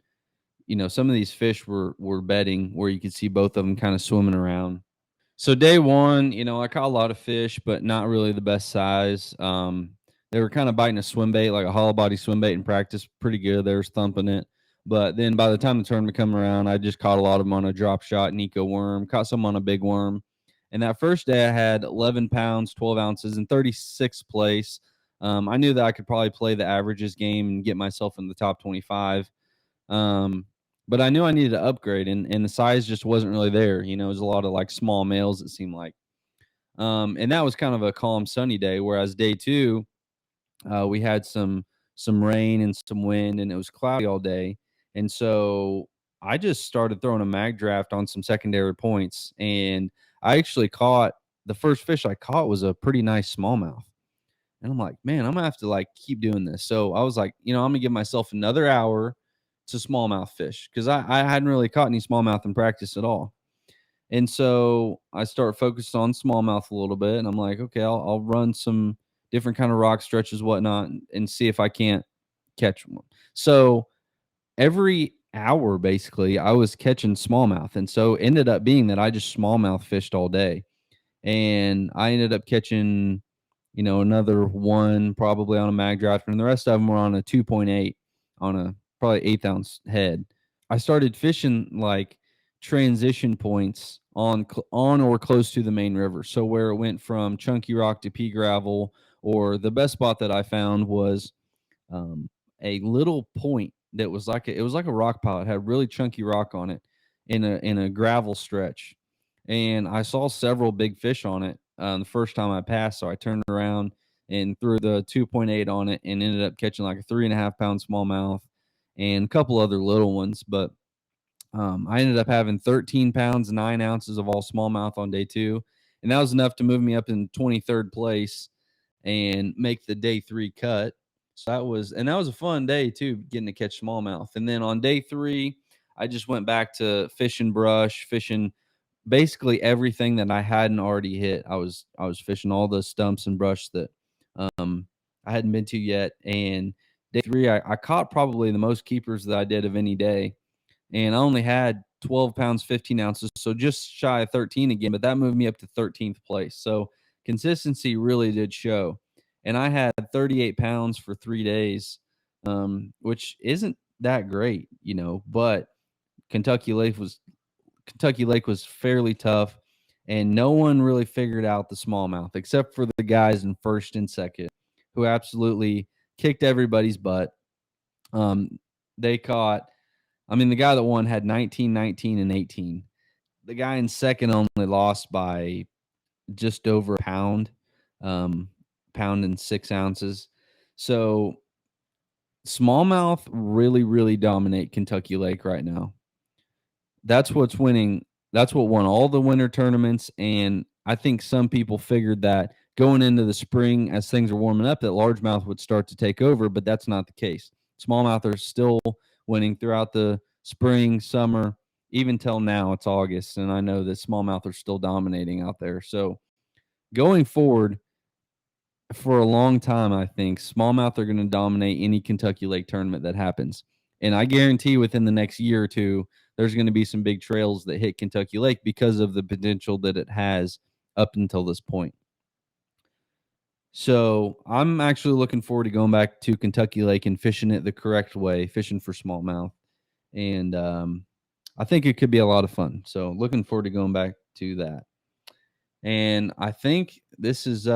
some of these fish were bedding where you could see both of them kind of swimming around. So day one, I caught a lot of fish, but not really the best size. They were kind of biting a swim bait, like a hollow body swim bait in practice, pretty good. They were thumping it. But then by the time the tournament come around, I just caught a lot of them on a drop shot, Nico worm, caught some on a big worm. And that first day I had 11 pounds, 12 ounces in 36th place. I knew that I could probably play the averages game and get myself in the top 25. But I knew I needed to upgrade, and the size just wasn't really there. It was a lot of like small males, it seemed like. And that was kind of a calm, sunny day. Whereas day two, we had some rain and some wind, and it was cloudy all day. And so I just started throwing a mag draft on some secondary points, and I actually caught the first fish I caught was a pretty nice smallmouth. And I'm like, man, I'm gonna have to like keep doing this. So I was like, I'm gonna give myself another hour to smallmouth fish because I hadn't really caught any smallmouth in practice at all. And so I start focused on smallmouth a little bit, and I'm like, okay, I'll run some different kind of rock stretches, whatnot, and see if I can't catch one. So every hour, basically, I was catching smallmouth, and so it ended up being that I just smallmouth fished all day, and I ended up catching, another one probably on a mag draft, and the rest of them were on a 2.8 on a probably 1/8 ounce head. I started fishing like transition points on or close to the main river. So where it went from chunky rock to pea gravel, or the best spot that I found was um, a little point that was like it was like a rock pile. It had really chunky rock on it in a gravel stretch, and I saw several big fish on it the first time I passed. So I turned around and threw the 2.8 on it, and ended up catching like a 3.5 pound smallmouth and a couple other little ones. But I ended up having 13 pounds, 9 ounces of all smallmouth on day two. And that was enough to move me up in 23rd place and make the day three cut. So that was a fun day too, getting to catch smallmouth. And then on day three, I just went back to fishing brush, fishing basically everything that I hadn't already hit. I was fishing all the stumps and brush that um I hadn't been to yet. And day three, I caught probably the most keepers that I did of any day, and I only had 12 pounds, 15 ounces, so just shy of 13 again, but that moved me up to 13th place. So consistency really did show. And I had 38 pounds for 3 days, which isn't that great, but Kentucky Lake was Kentucky Lake was fairly tough, and no one really figured out the smallmouth except for the guys in first and second, who absolutely kicked everybody's butt. Um, they caught the guy that won had 19, 19, and 18. The guy in second only lost by just over a pound. Um, pound and 6 ounces. So smallmouth really, really dominate Kentucky Lake right now. That's what's winning. That's what won all the winter tournaments. And I think some people figured that going into the spring, as things are warming up, that largemouth would start to take over, but that's not the case. Smallmouth are still winning throughout the spring, summer, even till now. It's August, and I know that smallmouth are still dominating out there. So going forward, for a long time, I think smallmouth are going to dominate any Kentucky Lake tournament that happens. And I guarantee within the next year or two, there's going to be some big trails that hit Kentucky Lake because of the potential that it has up until this point. So I'm actually looking forward to going back to Kentucky Lake and fishing it the correct way, fishing for smallmouth. And I think it could be a lot of fun. So looking forward to going back to that. And I think this is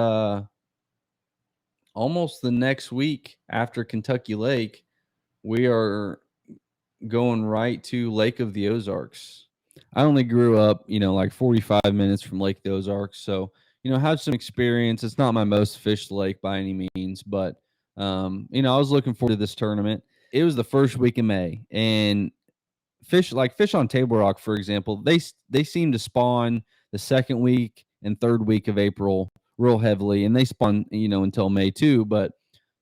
almost the next week after Kentucky Lake, we are going right to Lake of the Ozarks. I only grew up, like 45 minutes from Lake of the Ozarks. So, have some experience. It's not my most fished lake by any means, but, I was looking forward to this tournament. It was the first week in May, and fish on Table Rock, for example, they seem to spawn the second week and third week of April real heavily, and they spawn until May too. But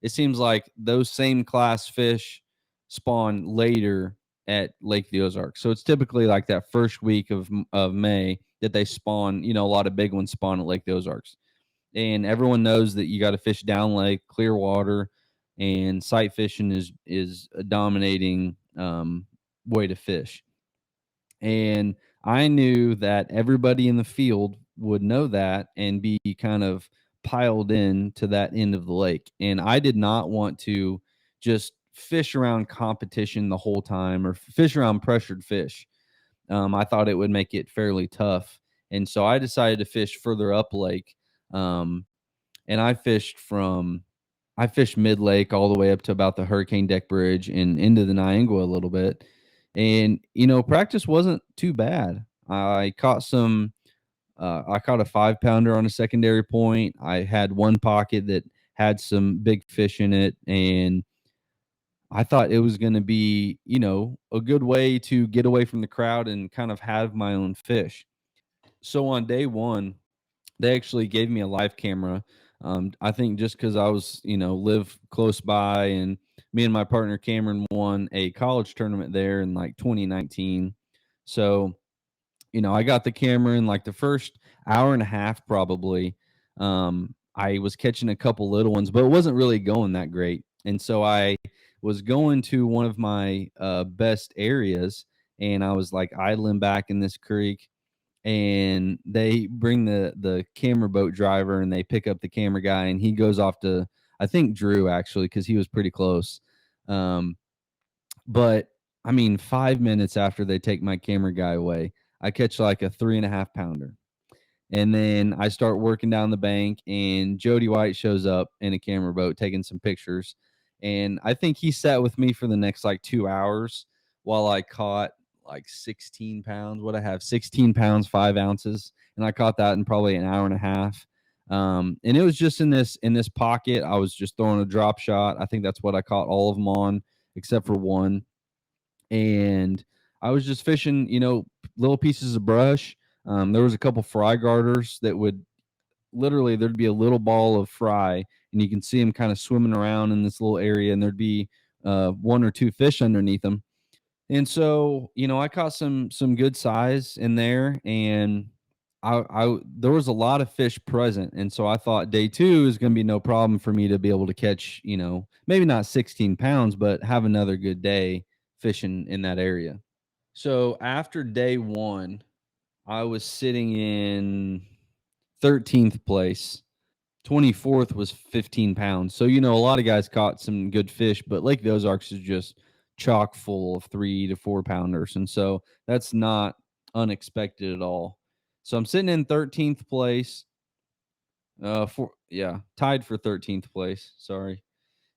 it seems like those same class fish spawn later at Lake the Ozarks. So it's typically like that first week of May that they spawn. A lot of big ones spawn at Lake the Ozarks, and everyone knows that you got to fish down lake, clear water, and sight fishing is a dominating way to fish. And I knew that everybody in the field would know that and be kind of piled in to that end of the lake. And I did not want to just fish around competition the whole time or fish around pressured fish. I thought it would make it fairly tough. And so I decided to fish further up lake. Um, and I fished mid lake all the way up to about the Hurricane Deck Bridge and into the Niangua a little bit. And practice wasn't too bad. I caught a 5-pounder on a secondary point. I had one pocket that had some big fish in it, and I thought it was going to be, a good way to get away from the crowd and kind of have my own fish. So on day one, they actually gave me a live camera. I think just because I was, live close by, and me and my partner Cameron won a college tournament there in like 2019. So, I got the camera in like the first hour and a half probably. I was catching a couple little ones, but it wasn't really going that great. And so I was going to one of my best areas, and I was like idling back in this creek, and they bring the camera boat driver, and they pick up the camera guy, and he goes off to, I think, Drew, actually, because he was pretty close. But I mean, 5 minutes after they take my camera guy away, I catch like a 3.5 pounder. And then I start working down the bank, and Jody White shows up in a camera boat taking some pictures. And I think he sat with me for the next like 2 hours while I caught like 16 pounds. What I have, 16 pounds, 5 ounces. And I caught that in probably an hour and a half. And it was just in this pocket. I was just throwing a drop shot. I think that's what I caught all of them on, except for one. And I was just fishing, little pieces of brush. There was a couple fry garters that would literally, there'd be a little ball of fry, and you can see them kind of swimming around in this little area, and there'd be one or two fish underneath them. And so, I caught some good size in there, and I there was a lot of fish present, and so I thought day two is going to be no problem for me to be able to catch, maybe not 16 pounds, but have another good day fishing in that area. So after day one, I was sitting in 13th place. 24th was 15 pounds. So, a lot of guys caught some good fish, but Lake of the Ozarks is just chock full of 3 to 4 pounders. And so that's not unexpected at all. So I'm sitting in 13th place. Tied for 13th place. Sorry.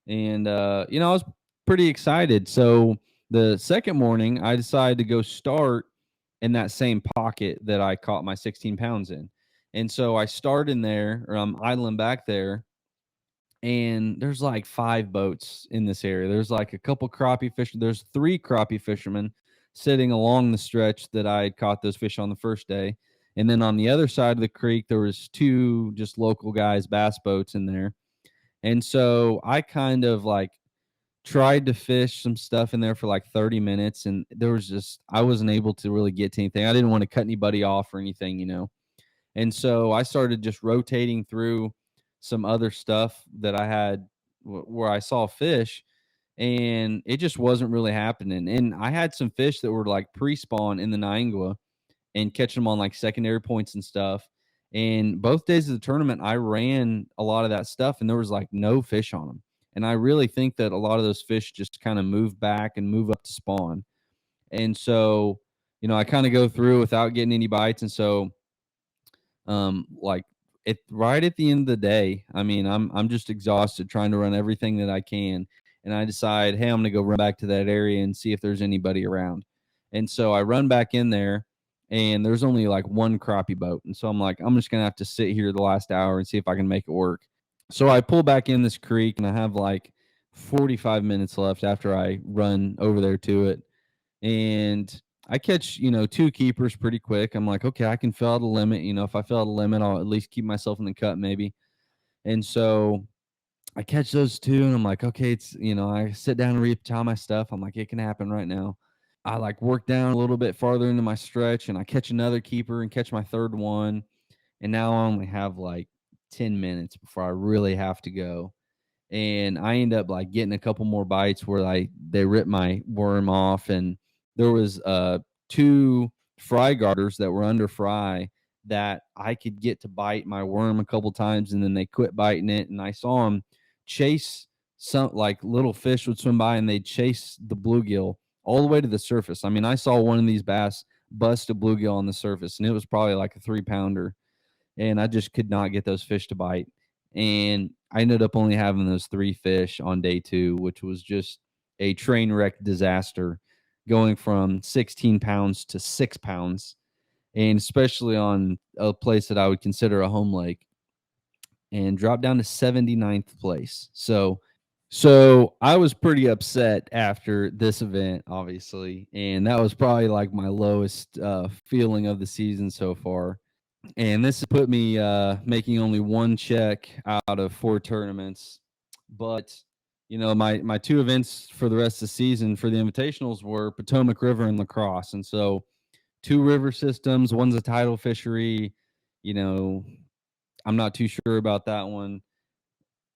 And I was pretty excited. So the second morning, I decided to go start in that same pocket that I caught my 16 pounds in. And so I start in there, or I'm idling back there, and there's like 5 boats in this area. There's like a couple crappie fish. There's 3 crappie fishermen sitting along the stretch that I had caught those fish on the first day. And then on the other side of the creek, there was 2 just local guys, bass boats in there. And so I kind of like tried to fish some stuff in there for like 30 minutes, and there was just I wasn't able to really get to anything. I didn't want to cut anybody off or anything, you know. And so I started just rotating through some other stuff that I had where I saw fish, and it just wasn't really happening. And I had some fish that were like pre-spawn in the Niangua and catching them on like secondary points and stuff. And both days of the tournament, I ran a lot of that stuff, and there was like no fish on them. And I really think that a lot of those fish just kind of move back and move up to spawn. And so, I kind of go through without getting any bites. And so, like it right at the end of the day, I mean, I'm just exhausted trying to run everything that I can. And I decide, hey, I'm gonna go run back to that area and see if there's anybody around. And so I run back in there, and there's only like one crappie boat. And so I'm like, I'm just gonna have to sit here the last hour and see if I can make it work. So I pull back in this creek, and I have like 45 minutes left after I run over there to it. And I catch, 2 keepers pretty quick. I'm like, okay, I can fill out a limit. If I fill out a limit, I'll at least keep myself in the cut maybe. And so I catch those 2, and I'm like, okay, I sit down and retie my stuff. I'm like, it can happen right now. I like work down a little bit farther into my stretch, and I catch another keeper and catch my third one. And now I only have like 10 minutes before I really have to go. And I end up like getting a couple more bites where they ripped my worm off, and there was 2 fry garters that were under fry that I could get to bite my worm a couple times, and then they quit biting it, and I saw them chase some like little fish would swim by, and they'd chase the bluegill all the way to the surface. I mean, I saw one of these bass bust a bluegill on the surface, and it was probably like a 3-pounder, and I just could not get those fish to bite. And I ended up only having those 3 fish on day 2, which was just a train wreck disaster, going from 16 pounds to 6 pounds, and especially on a place that I would consider a home lake, and dropped down to 79th place. So I was pretty upset after this event, obviously, and that was probably like my lowest feeling of the season so far. And this has put me making only 1 check out of 4 tournaments. But my 2 events for the rest of the season for the Invitationals were Potomac River and La Crosse. And so 2 river systems, one's a tidal fishery. You know, I'm not too sure about that one.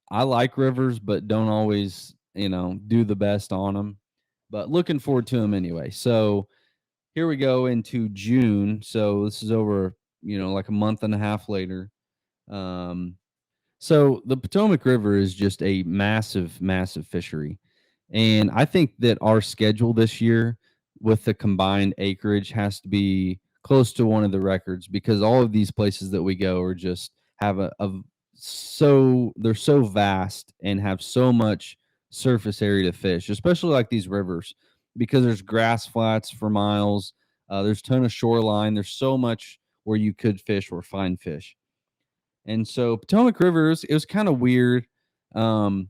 I like rivers, but don't always, do the best on them. But looking forward to them anyway. So here we go into June. So this is over, like a month and a half later. Um, so the Potomac River is just a massive, massive fishery. And I think that our schedule this year with the combined acreage has to be close to one of the records, because all of these places that we go are just have so they're so vast and have so much surface area to fish, especially like these rivers, because there's grass flats for miles. There's a ton of shoreline. There's so much where you could fish or find fish. And so Potomac River, it was kind of weird. Um,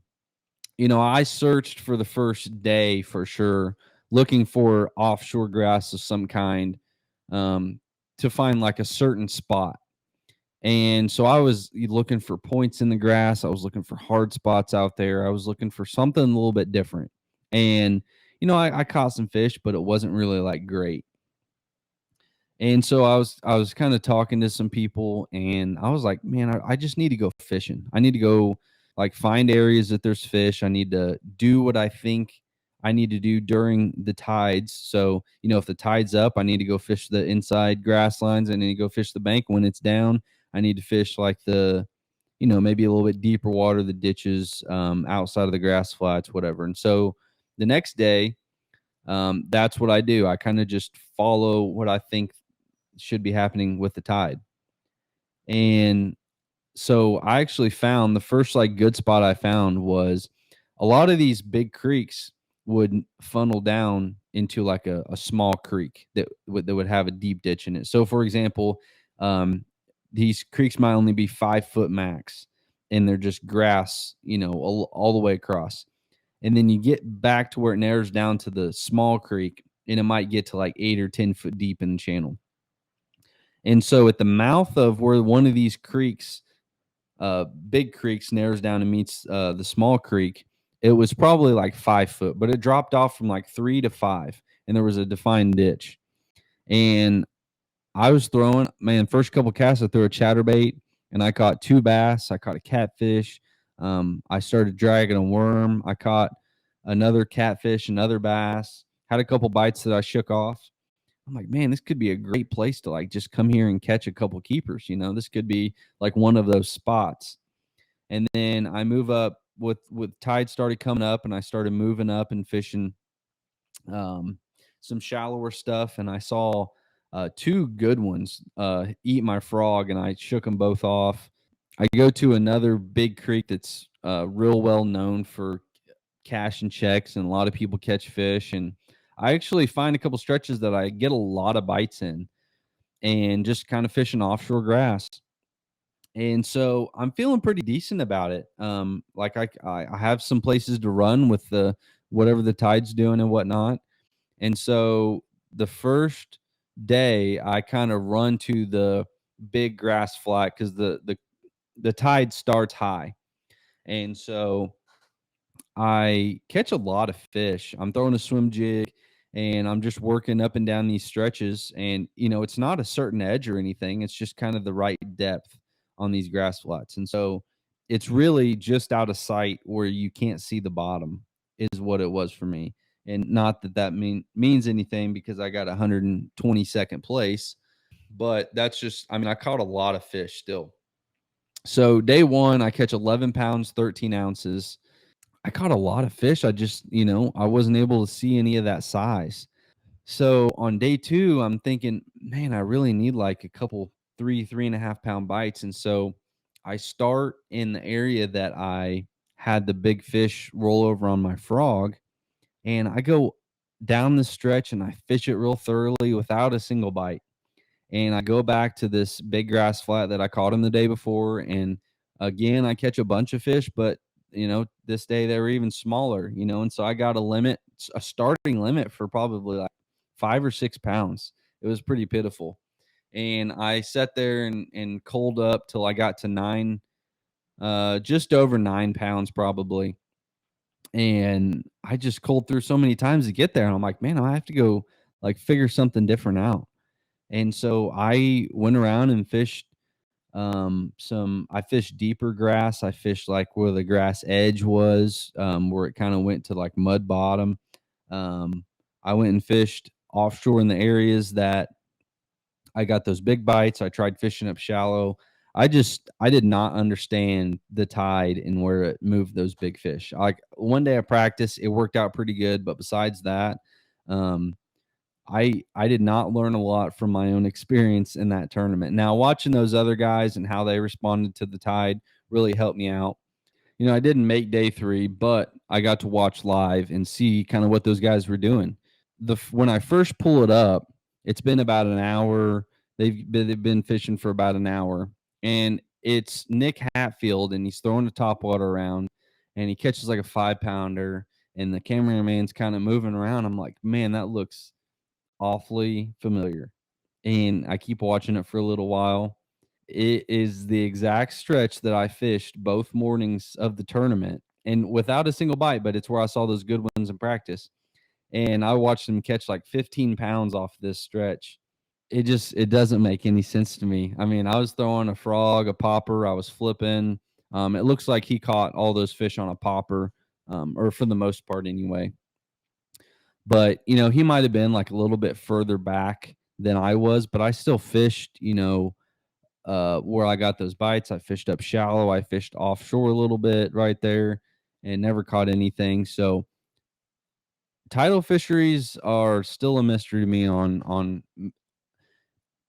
I searched for the first day for sure, looking for offshore grass of some kind, um, to find like a certain spot. And so I was looking for points in the grass. I was looking for hard spots out there. I was looking for something a little bit different. And, I caught some fish, but it wasn't really like great. And so I was kind of talking to some people, and I was like, man, I just need to go fishing. I need to go like find areas that there's fish. I need to do what I think I need to do during the tides. So, if the tide's up, I need to go fish the inside grass lines. I need to go fish the bank. When it's down, I need to fish like maybe a little bit deeper water, the ditches, outside of the grass flats, whatever. And so the next day, that's what I do. I kind of just follow what I think should be happening with the tide. And so I actually found the first like good spot I found was a lot of these big creeks would funnel down into like a small creek that would have a deep ditch in it. So for example, these creeks might only be 5 foot max, and they're just grass, all the way across. And then you get back to where it narrows down to the small creek, and it might get to like 8 or 10 foot deep in the channel. And so at the mouth of where one of these creeks, big creeks, narrows down and meets the small creek, it was probably like 5 foot, but it dropped off from like 3 to 5, and there was a defined ditch. And I was throwing, man, first couple casts, I threw a chatterbait, and I caught 2 bass. I caught a catfish. I started dragging a worm. I caught another catfish, another bass. Had a couple bites that I shook off. I'm like, man, this could be a great place to like just come here and catch a couple keepers. This could be like one of those spots. And then I move up with tide started coming up, and I started moving up and fishing um, some shallower stuff, and I saw 2 good ones eat my frog, and I shook them both off. I go to another big creek that's real well known for cash and checks, and a lot of people catch fish. And I actually find a couple stretches that I get a lot of bites in, and just kind of fishing offshore grass. And so I'm feeling pretty decent about it. Like I have some places to run with the whatever the tide's doing and whatnot. And so the first day I kind of run to the big grass flat because the tide starts high. And so I catch a lot of fish. I'm throwing a swim jig, and I'm just working up and down these stretches. And, it's not a certain edge or anything. It's just kind of the right depth on these grass flats. And so it's really just out of sight where you can't see the bottom is what it was for me. And not that means anything because I got 122nd place, but that's just, I mean, I caught a lot of fish still. So day one, I catch 11 pounds, 13 ounces. I caught a lot of fish. I just, I wasn't able to see any of that size. So on day two, I'm thinking, man, I really need like a couple 3.5 pound bites. And so I start in the area that I had the big fish roll over on my frog. And I go down the stretch and I fish it real thoroughly without a single bite. And I go back to this big grass flat that I caught him the day before. And again, I catch a bunch of fish, but this day they were even smaller, and so I got a starting limit for probably like 5 or 6 pounds. It was pretty pitiful. And I sat there and cold up till I got to 9, just over 9 pounds probably. And I just cold through so many times to get there. And I'm like, man, I have to go like figure something different out. And so I went around and fished I fished deeper grass. I fished like where the grass edge was, where it kind of went to like mud bottom. I went and fished offshore in the areas that I got those big bites. I tried fishing up shallow. I did not understand the tide and where it moved those big fish. Like one day I practiced, it worked out pretty good, but besides that, um, I did not learn a lot from my own experience in that tournament. Now, watching those other guys and how they responded to the tide really helped me out. I didn't make day 3, but I got to watch live and see kind of what those guys were doing. When I first pull it up, it's been about an hour. They've been fishing for about an hour, and it's Nick Hatfield, and he's throwing the topwater around, and he catches like a 5 pounder, and the cameraman's kind of moving around. I'm like, man, that looks awfully familiar. And I keep watching it for a little while. It is the exact stretch that I fished both mornings of the tournament and without a single bite, but it's where I saw those good ones in practice. And I watched them catch like 15 pounds off this stretch. It doesn't make any sense to me. I mean, I was throwing a frog, a popper, I was flipping. It looks like he caught all those fish on a popper, or for the most part anyway. But, he might have been like a little bit further back than I was, but I still fished, where I got those bites. I fished up shallow. I fished offshore a little bit right there and never caught anything. So tidal fisheries are still a mystery to me on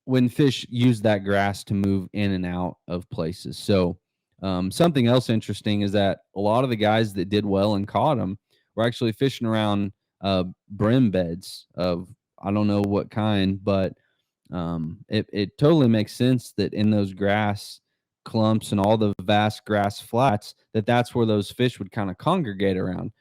when fish use that grass to move in and out of places. So something else interesting is that a lot of the guys that did well and caught them were actually fishing around brim beds of I don't know what kind, but it totally makes sense that in those grass clumps and all the vast grass flats, that's where those fish would kind of congregate around.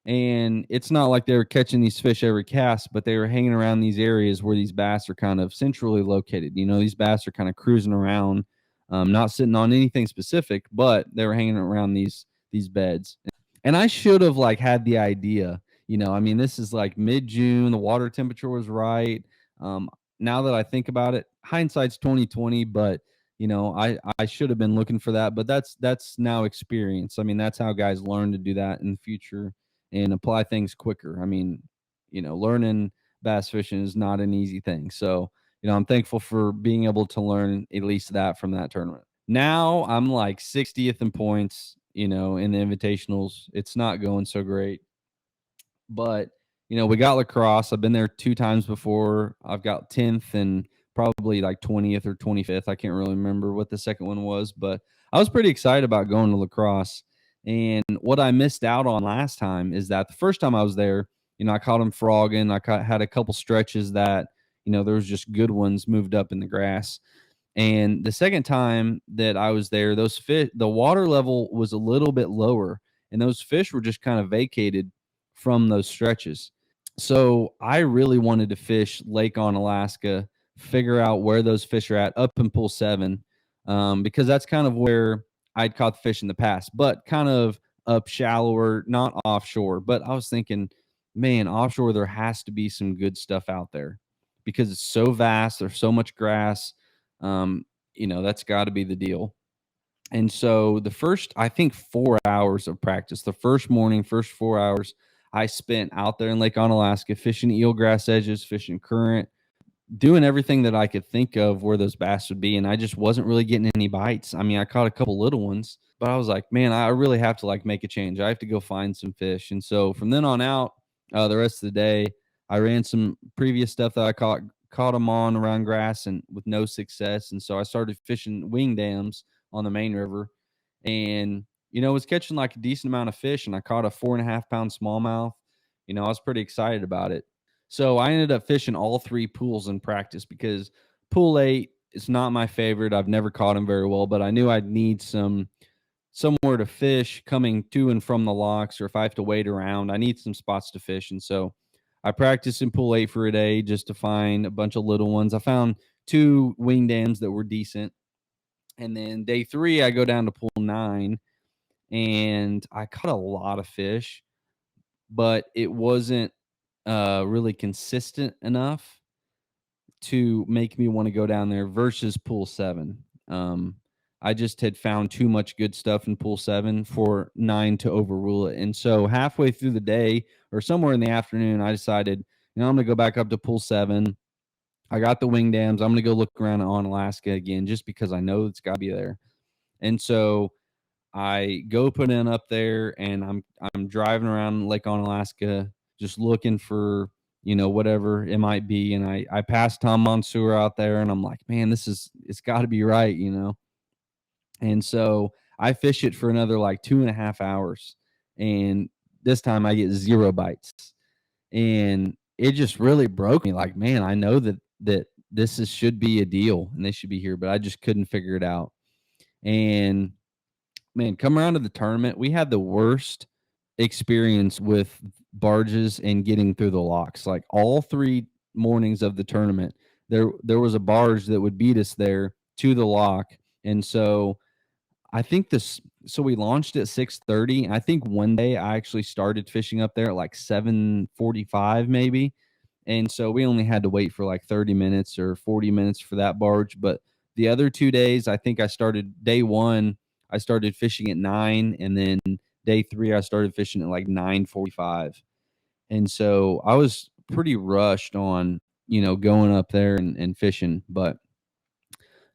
And it's not like they were catching these fish every cast, but they were hanging around these areas where these bass are kind of centrally located. These bass are kind of cruising around, not sitting on anything specific, but they were hanging around these beds. And I should have like had the idea. I mean, this is like mid-June. The water temperature was right. Um, Now that I think about it, hindsight's 2020, but I should have been looking for that. But that's now experience. I mean, that's how guys learn to do that in the future and apply things quicker. I mean, learning bass fishing is not an easy thing. So, I'm thankful for being able to learn at least that from that tournament. Now I'm like 60th in points, in the invitationals. It's not going so great. But, we got lacrosse. I've been there 2 times before. I've got 10th and probably like 20th or 25th. I can't really remember what the second one was, but I was pretty excited about going to lacrosse. And what I missed out on last time is that the first time I was there, I caught them frogging. Had a couple stretches that, there was just good ones moved up in the grass. And the second time that I was there, those fish, the water level was a little bit lower, and those fish were just kind of vacated from those stretches. So I really wanted to fish Lake Onalaska, figure out where those fish are at up in pool 7, because that's kind of where I'd caught the fish in the past, but kind of up shallower, not offshore. But I was thinking, man, offshore, there has to be some good stuff out there because it's so vast. There's so much grass. Um, that's got to be the deal. And so the first, I think, 4 hours of practice, the first morning, first 4 hours, I spent out there in Lake Onalaska fishing eelgrass edges, fishing current, doing everything that I could think of where those bass would be. And I just wasn't really getting any bites. I mean, I caught a couple little ones, but I was like, man, I really have to like make a change. I have to go find some fish. And so from then on out, the rest of the day, I ran some previous stuff that I caught them on around grass and with no success. And so I started fishing wing dams on the main river and, was catching like a decent amount of fish. And I caught a 4.5 pound smallmouth. I was pretty excited about it. So I ended up fishing all 3 pools in practice because pool 8 is not my favorite. I've never caught them very well, but I knew I'd need somewhere to fish coming to and from the locks, or if I have to wait around, I need some spots to fish. And so I practiced in pool 8 for a day just to find a bunch of little ones. I found 2 wing dams that were decent. And then day 3, I go down to pool 9 and I caught a lot of fish, but it wasn't really consistent enough to make me want to go down there versus pool 7. I just had found too much good stuff in pool 7 for 9 to overrule it. And so halfway through the day or somewhere in the afternoon, I decided, I'm going to go back up to pool 7. I got the wing dams. I'm going to go look around on Alaska again, just because I know it's got to be there. And so I go put in up there, and I'm driving around Lake Onalaska, just looking for, whatever it might be. And I passed Tom Mansour out there, and I'm like, man, it's got to be right, And so I fish it for another like 2.5 hours, and this time I get 0 bites, and it just really broke me. Like, man, I know that should be a deal, and they should be here, but I just couldn't figure it out. And man, come around to the tournament, we had the worst experience with barges and getting through the locks. Like all 3 mornings of the tournament, there was a barge that would beat us there to the lock. And so I think so we launched at 6:30. I think one day I actually started fishing up there at like 7:45 maybe. And so we only had to wait for like 30 minutes or 40 minutes for that barge. But the other 2 days, I think I started day 1, I started fishing at 9. And then day 3, I started fishing at like 9:45. And so I was pretty rushed on, going up there and fishing. But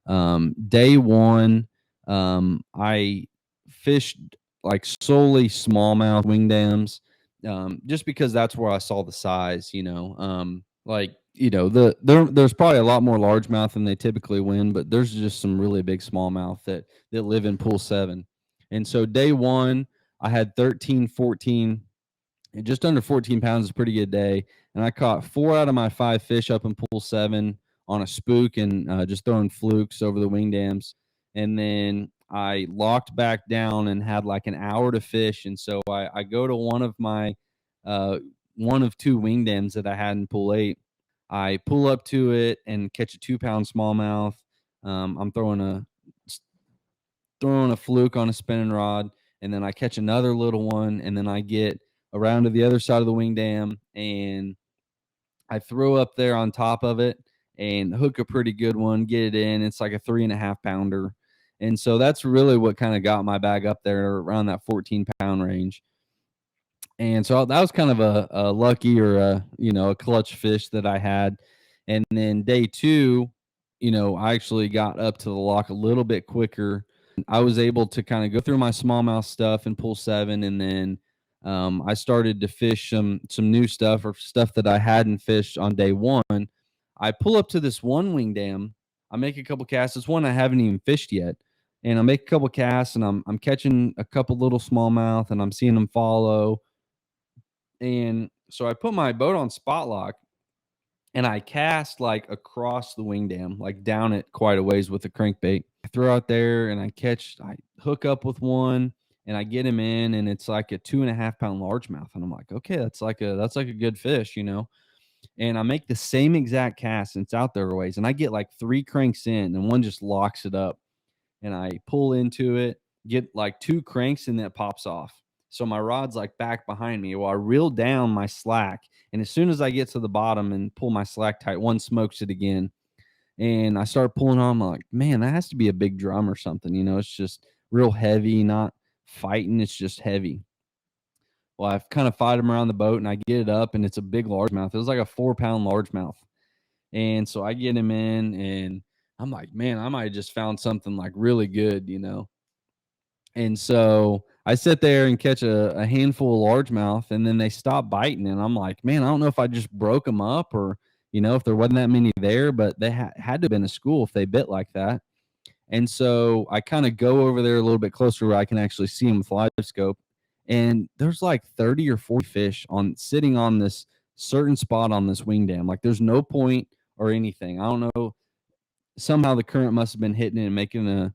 day 1, I fished like solely smallmouth wing dams, just because that's where I saw the size, there's probably a lot more largemouth than they typically win, but there's just some really big smallmouth that live in pool 7. And so day 1, I had 13, 14, and just under 14 pounds is a pretty good day. And I caught 4 out of my 5 fish up in pool 7 on a spook and just throwing flukes over the wing dams. and then I locked back down and had like an hour to fish. And so I go to one of my uh, one of two wing dams that I had in pool 8. I pull up to it and catch a 2 pound smallmouth. I'm throwing a fluke on a spinning rod, and then I catch another little one, and then I get around to the other side of the wing dam, and I throw up there on top of it and hook a pretty good one, get it in. It's like a 3.5 pounder. And so that's really what kind of got my bag up there around that 14 pound range. And so that was kind of a lucky or a clutch fish that I had. And then day 2, I actually got up to the lock a little bit quicker. I was able to kind of go through my smallmouth stuff and pull 7, and then I started to fish some new stuff or stuff that I hadn't fished on day 1. I pull up to this one wing dam. I make a couple casts. It's one I haven't even fished yet, and I make a couple casts, and I'm catching a couple little smallmouth, and I'm seeing them follow. And so I put my boat on spot lock, and I cast like across the wing dam, like down it quite a ways with the crankbait. I throw out there and I hook up with one, and I get him in, and it's like a 2.5 pound largemouth. And I'm like, okay, that's like a good fish. And I make the same exact cast, and it's out there a ways. And I get like 3 cranks in, and one just locks it up. And I pull into it, get like 2 cranks, and then it pops off. So my rod's like back behind me. Well, I reel down my slack, and as soon as I get to the bottom and pull my slack tight, one smokes it again. And I start pulling on. I'm like, man, that has to be a big drum or something. It's just real heavy, not fighting. It's just heavy. Well, I've kind of fight him around the boat, and I get it up, and it's a big largemouth. It was like a 4 pound largemouth. And so I get him in, and I'm like, man, I might have just found something like really good. And so I sit there and catch a handful of largemouth, and then they stop biting. And I'm like, man, I don't know if I just broke them up or, if there wasn't that many there, but they had to have been a school if they bit like that. And so I kind of go over there a little bit closer where I can actually see them with live scope. And there's like 30 or 40 fish sitting on this certain spot on this wing dam. Like there's no point or anything. I don't know. Somehow the current must have been hitting it and making a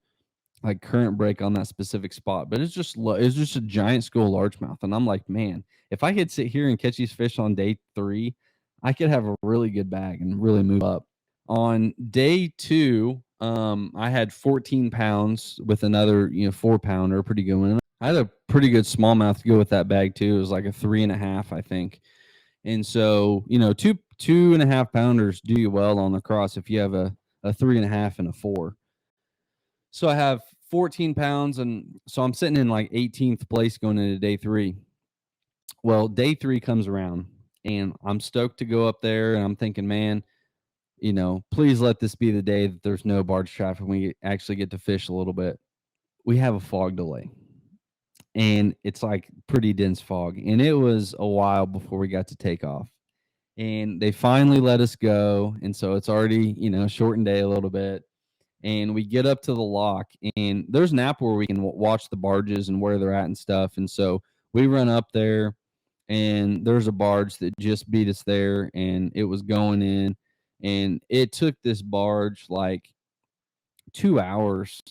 like current break on that specific spot, but it's just a giant school largemouth. And I'm like, man, if I could sit here and catch these fish on day 3, I could have a really good bag and really move up. On day 2, I had 14 pounds with another 4 pounder, pretty good one. I had a pretty good smallmouth to go with that bag too. It was like a 3.5, I think. And so two and a half pounders do you well on the cross if you have a 3.5 and a 4. So I have 14 pounds, and so I'm sitting in like 18th place going into day 3. Well, day 3 comes around, and I'm stoked to go up there, and I'm thinking, man, please let this be the day that there's no barge traffic and we actually get to fish a little bit. We have a fog delay, and it's like pretty dense fog, and it was a while before we got to take off. And they finally let us go, and so it's already, shortened day a little bit. And we get up to the lock, and there's an app where we can watch the barges and where they're at and stuff. And so we run up there, and there's a barge that just beat us there, and it was going in, and it took this barge like 2 hours,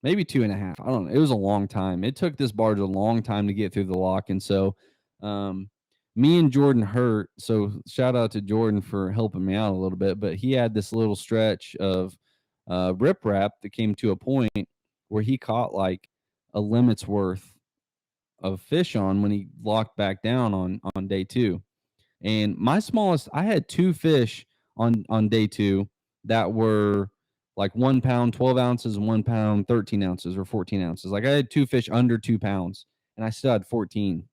maybe 2.5. I don't know. It was a long time. It took this barge a long time to get through the lock. And so um, me and Jordan hurt. So shout out to Jordan for helping me out a little bit. But he had this little stretch of riprap that came to a point where he caught like a limit's worth of fish on when he locked back down on day 2. And my smallest, I had 2 fish on day 2 that were like 1 pound 12 ounces and 1 pound 13 ounces or 14 ounces. Like I had 2 fish under 2 pounds, and I still had 14.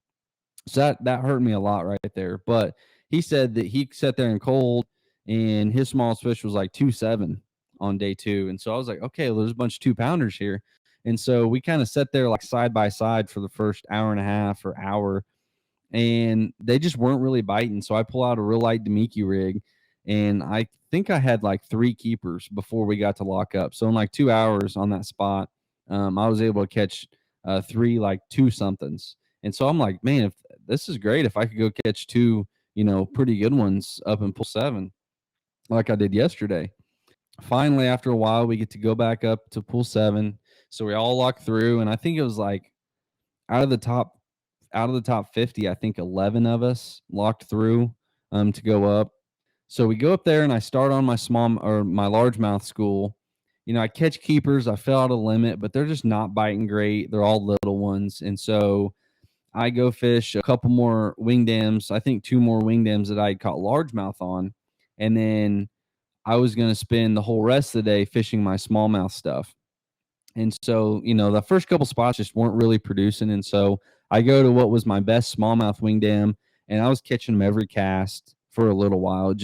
So that hurt me a lot right there. But he said that he sat there in cold, and his smallest fish was like 2.7 on day 2. And so I was like, okay, well, there's a bunch of 2 pounders here. And so we kind of sat there like side by side for the first hour and a half or hour, and they just weren't really biting. So I pull out a real light Demiki rig, and I think I had like 3 keepers before we got to lock up. So in like 2 hours on that spot, I was able to catch 3 like 2 somethings. And so I'm like, man, if this is great, if I could go catch 2, pretty good ones up in pool 7, like I did yesterday. Finally, after a while, we get to go back up to pool 7. So we all lock through, and I think it was like out of the top out of the top 50, I think 11 of us locked through to go up. So we go up there and I start on my my largemouth school. I catch keepers. I fell out of limit, but they're just not biting great. They're all little ones. And so I go fish a couple more wing dams. I think two more wing dams that I had caught largemouth on. And then I was going to spend the whole rest of the day fishing my smallmouth stuff. And so, the first couple spots just weren't really producing. And so I go to what was my best smallmouth wing dam, and I was catching them every cast for a little while.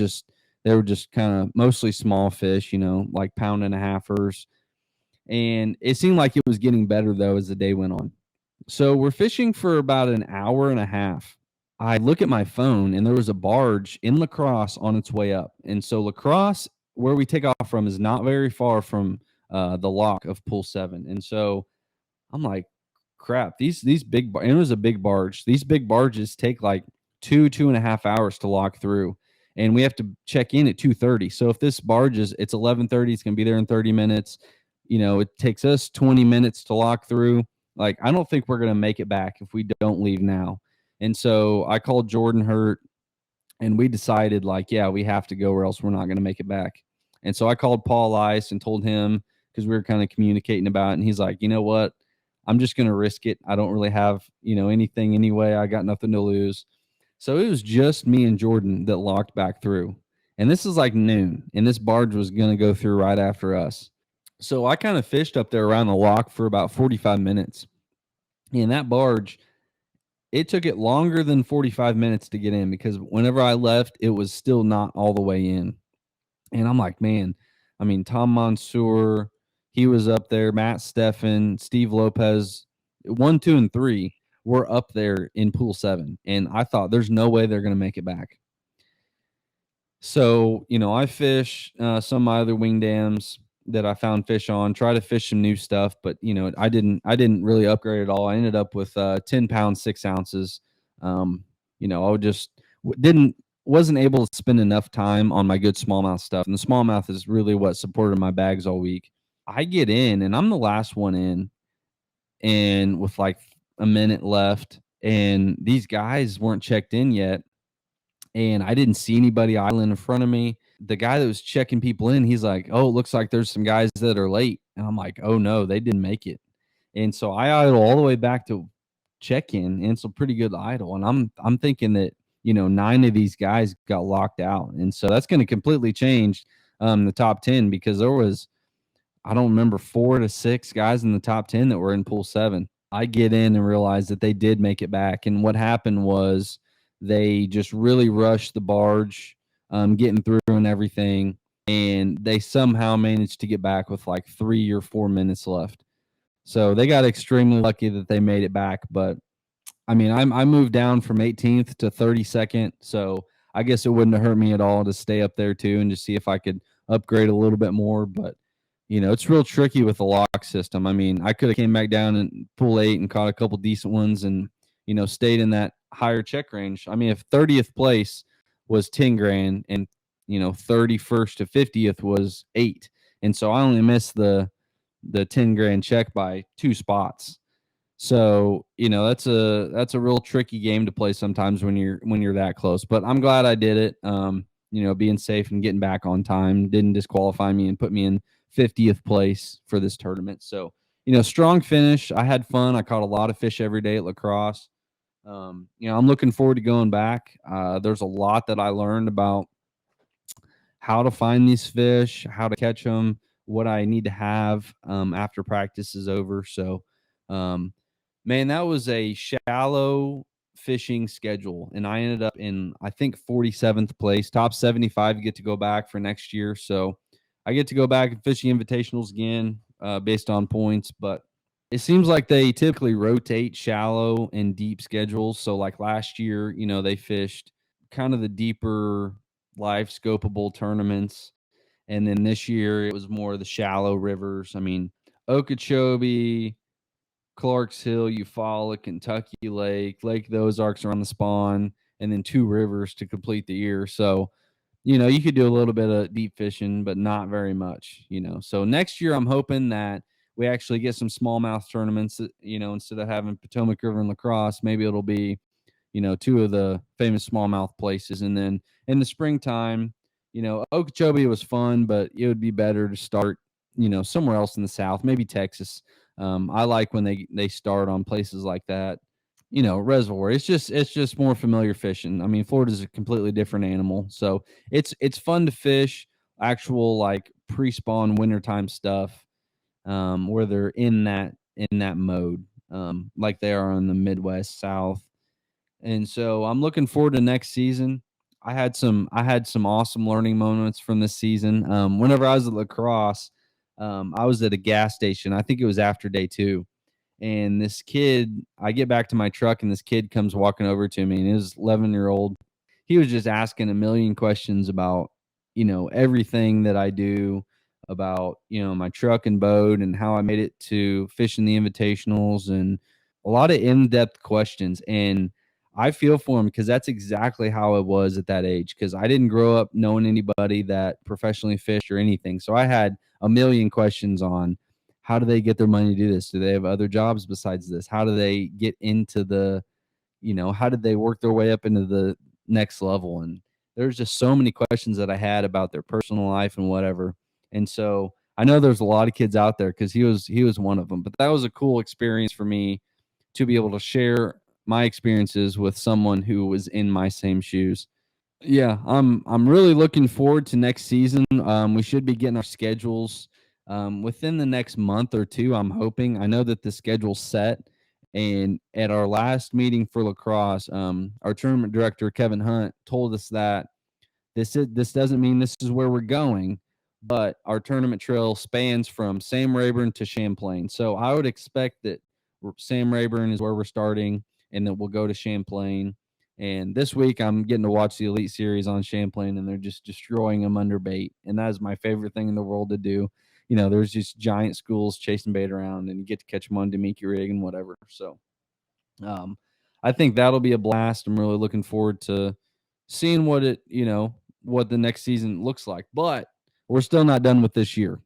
They were just kind of mostly small fish, like pound and a halfers. And it seemed like it was getting better though as the day went on. So we're fishing for about an hour and a half. I look at my phone and there was a barge in La Crosse on its way up. And so La Crosse, where we take off from, is not very far from the lock of pool 7. And so I'm like, crap, these big and it was a big barge. These big barges take like 2.5 hours to lock through. And we have to check in at 2:30. So if this barge it's 11:30, it's gonna be there in 30 minutes. It takes us 20 minutes to lock through. Like, I don't think we're gonna make it back if we don't leave now. And so I called Jordan Hurt and we decided, like, yeah, we have to go or else we're not going to make it back. And so I called Paul Ice and told him, because we were kind of communicating about it, and he's like, you know what? I'm just going to risk it. I don't really have, anything anyway. I got nothing to lose. So it was just me and Jordan that locked back through. And this is like noon, and this barge was going to go through right after us. So I kind of fished up there around the lock for about 45 minutes. And that barge, it took it longer than 45 minutes to get in, because whenever I left, it was still not all the way in. And I'm like, man, I mean, Tom Mansour, he was up there, Matt Steffen, Steve Lopez, 1, 2, and 3 were up there in pool 7. And I thought there's no way they're going to make it back. So, I fish some of my other wing dams that I found fish on, try to fish some new stuff, but I didn't really upgrade at all. I ended up with 10 pounds, 6 ounces. I just didn't wasn't able to spend enough time on my good smallmouth stuff. And the smallmouth is really what supported my bags all week. I get in and I'm the last one in, and with like a minute left, and these guys weren't checked in yet. And I didn't see anybody idling in front of me. The guy that was checking people in, he's like, "Oh, it looks like there's some guys that are late." And I'm like, "Oh no, they didn't make it." And so I idle all the way back to check in, and it's a pretty good idle. And I'm thinking that 9 of these guys got locked out, and so that's going to completely change the top 10, because there was, I don't remember, 4 to 6 guys in the top 10 that were in pool 7. I get in and realize that they did make it back. And what happened was they just really rushed the barge, getting through and everything. And they somehow managed to get back with like 3 or 4 minutes left. So they got extremely lucky that they made it back. But I mean, I moved down from 18th to 32nd. So I guess it wouldn't have hurt me at all to stay up there too and just see if I could upgrade a little bit more. But it's real tricky with the lock system. I mean, I could have came back down in pool 8 and caught a couple decent ones and, stayed in that higher check range. I mean, if 30th place was 10 grand and, 31st to 50th was 8. And so I only missed the 10 grand check by 2 spots. So, that's a real tricky game to play sometimes when you're that close. But I'm glad I did it. Being safe and getting back on time didn't disqualify me and put me in 50th place for this tournament. So, strong finish. I had fun. I caught a lot of fish every day at La Crosse. I'm looking forward to going back. There's a lot that I learned about how to find these fish, how to catch them, what I need to have after practice is over. So, man, that was a shallow fishing schedule, and I ended up in, I think, 47th place. Top 75, you get to go back for next year. So I get to go back and fish the Invitationals again based on points, but it seems like they typically rotate shallow and deep schedules. So like last year, they fished kind of the deeper life scopable tournaments. And then this year it was more of the shallow rivers. I mean, Okeechobee, Clarks Hill, Eufaula, Kentucky Lake, Lake the Ozarks are on the spawn, and then 2 rivers to complete the year. So you could do a little bit of deep fishing, but not very much. So next year, I'm hoping that we actually get some smallmouth tournaments. Instead of having Potomac River and La Crosse, maybe it'll be two of the famous smallmouth places. And then in the springtime, Okeechobee was fun, but it would be better to start, somewhere else in the South, maybe Texas. I like when they start on places like that. Reservoir. It's just more familiar fishing. I mean, Florida's a completely different animal, so it's fun to fish actual like pre-spawn wintertime stuff, where they're in that mode, like they are in the Midwest, South. And so I'm looking forward to next season. I had some awesome learning moments from this season. Whenever I was at La Crosse, I was at a gas station. I think it was after day two, and this kid, I get back to my truck, and this kid comes walking over to me, and his 11-year-old. He was just asking a million questions about, everything that I do, about, my truck and boat, and how I made it to fishing the invitationals, and a lot of in-depth questions. And I feel for him because that's exactly how it was at that age. Because I didn't grow up knowing anybody that professionally fished or anything, so I had a million questions on how do they get their money to do this? Do they have other jobs besides this? How do they get into how did they work their way up into the next level? And there's just so many questions that I had about their personal life and whatever. And so I know there's a lot of kids out there because he was one of them. But that was a cool experience for me to be able to share my experiences with someone who was in my same shoes. Yeah, I'm really looking forward to next season. We should be getting our schedules within the next month or two. I'm hoping. I know that the schedule's set, and at our last meeting for La Crosse, our tournament director Kevin Hunt told us that this doesn't mean this is where we're going, but our tournament trail spans from Sam Rayburn to Champlain. So I would expect that Sam Rayburn is where we're starting, and then we'll go to Champlain. And this week, I'm getting to watch the Elite Series on Champlain, and they're just destroying them under bait. And that is my favorite thing in the world to do. There's just giant schools chasing bait around, and you get to catch them on Demiki rig and whatever. So um, I think that'll be a blast. I'm really looking forward to seeing what the next season looks like. But we're still not done with this year.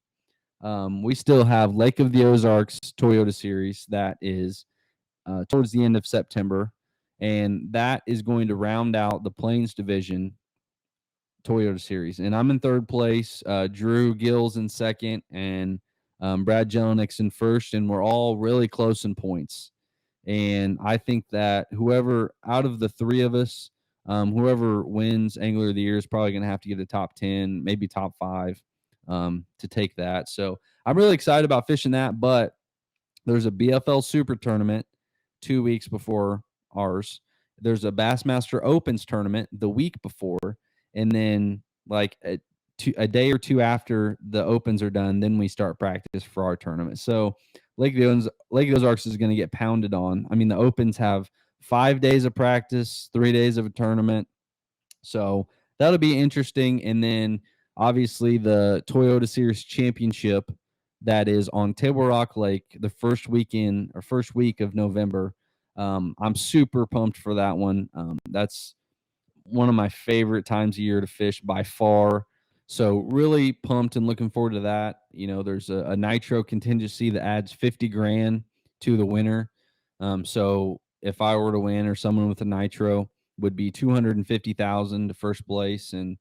We still have Lake of the Ozarks Toyota Series that is towards the end of September, and that is going to round out the Plains Division Toyota Series. And I'm in third place. Drew Gill's in second, and Brad Jelinek in first, and we're all really close in points. And I think that whoever out of the three of us, whoever wins Angler of the Year is probably going to have to get a top 10, maybe top five, to take that. So I'm really excited about fishing that. But there's a BFL Super Tournament 2 weeks before ours. There's a Bassmaster Opens tournament the week before, and then like a day or two after the Opens are done, then we start practice for our tournament. So Lake Ozarks is going to get pounded on. I mean, the Opens have 5 days of practice, 3 days of a tournament. So that'll be interesting. And then obviously the Toyota Series Championship that is on Table Rock Lake the first week of November. I'm super pumped for that one. That's one of my favorite times of year to fish by far. So really pumped and looking forward to that. There's a nitro contingency that adds 50 grand to the winner. So if I were to win, or someone with a nitro, would be 250,000 to first place. And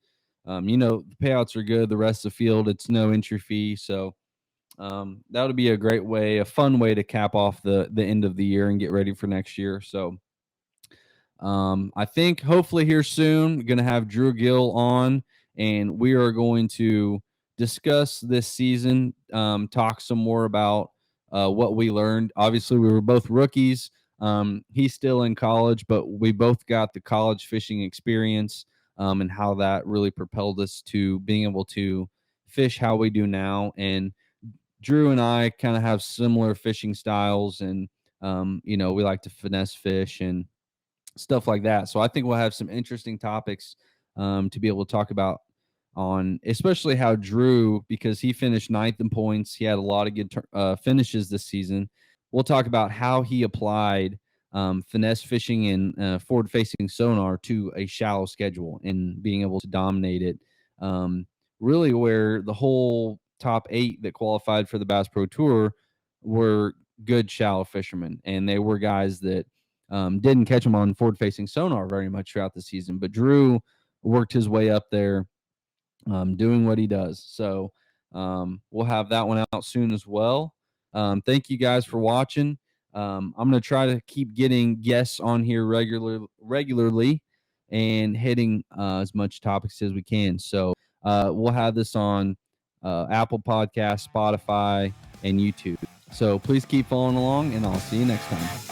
the payouts are good. The rest of the field, it's no entry fee. So that would be a fun way to cap off the end of the year and get ready for next year. So I think hopefully here soon, going to have Drew Gill on, and we are going to discuss this season, talk some more about what we learned. Obviously, we were both rookies. He's still in college, but we both got the college fishing experience, and how that really propelled us to being able to fish how we do now. And Drew and I kind of have similar fishing styles, and we like to finesse fish and stuff like that. So I think we'll have some interesting topics to be able to talk about on, especially how Drew, because he finished ninth in points. He had a lot of good finishes this season. We'll talk about how he applied finesse fishing and forward-facing sonar to a shallow schedule and being able to dominate it. Really, where the whole top 8 that qualified for the Bass Pro Tour were good shallow fishermen, and they were guys that didn't catch them on forward-facing sonar very much throughout the season. But Drew worked his way up there, doing what he does. So we'll have that one out soon as well. Thank you guys for watching. I'm going to try to keep getting guests on here regularly and hitting as much topics as we can. So we'll have this on Apple Podcasts, Spotify, and YouTube. So please keep following along, and I'll see you next time.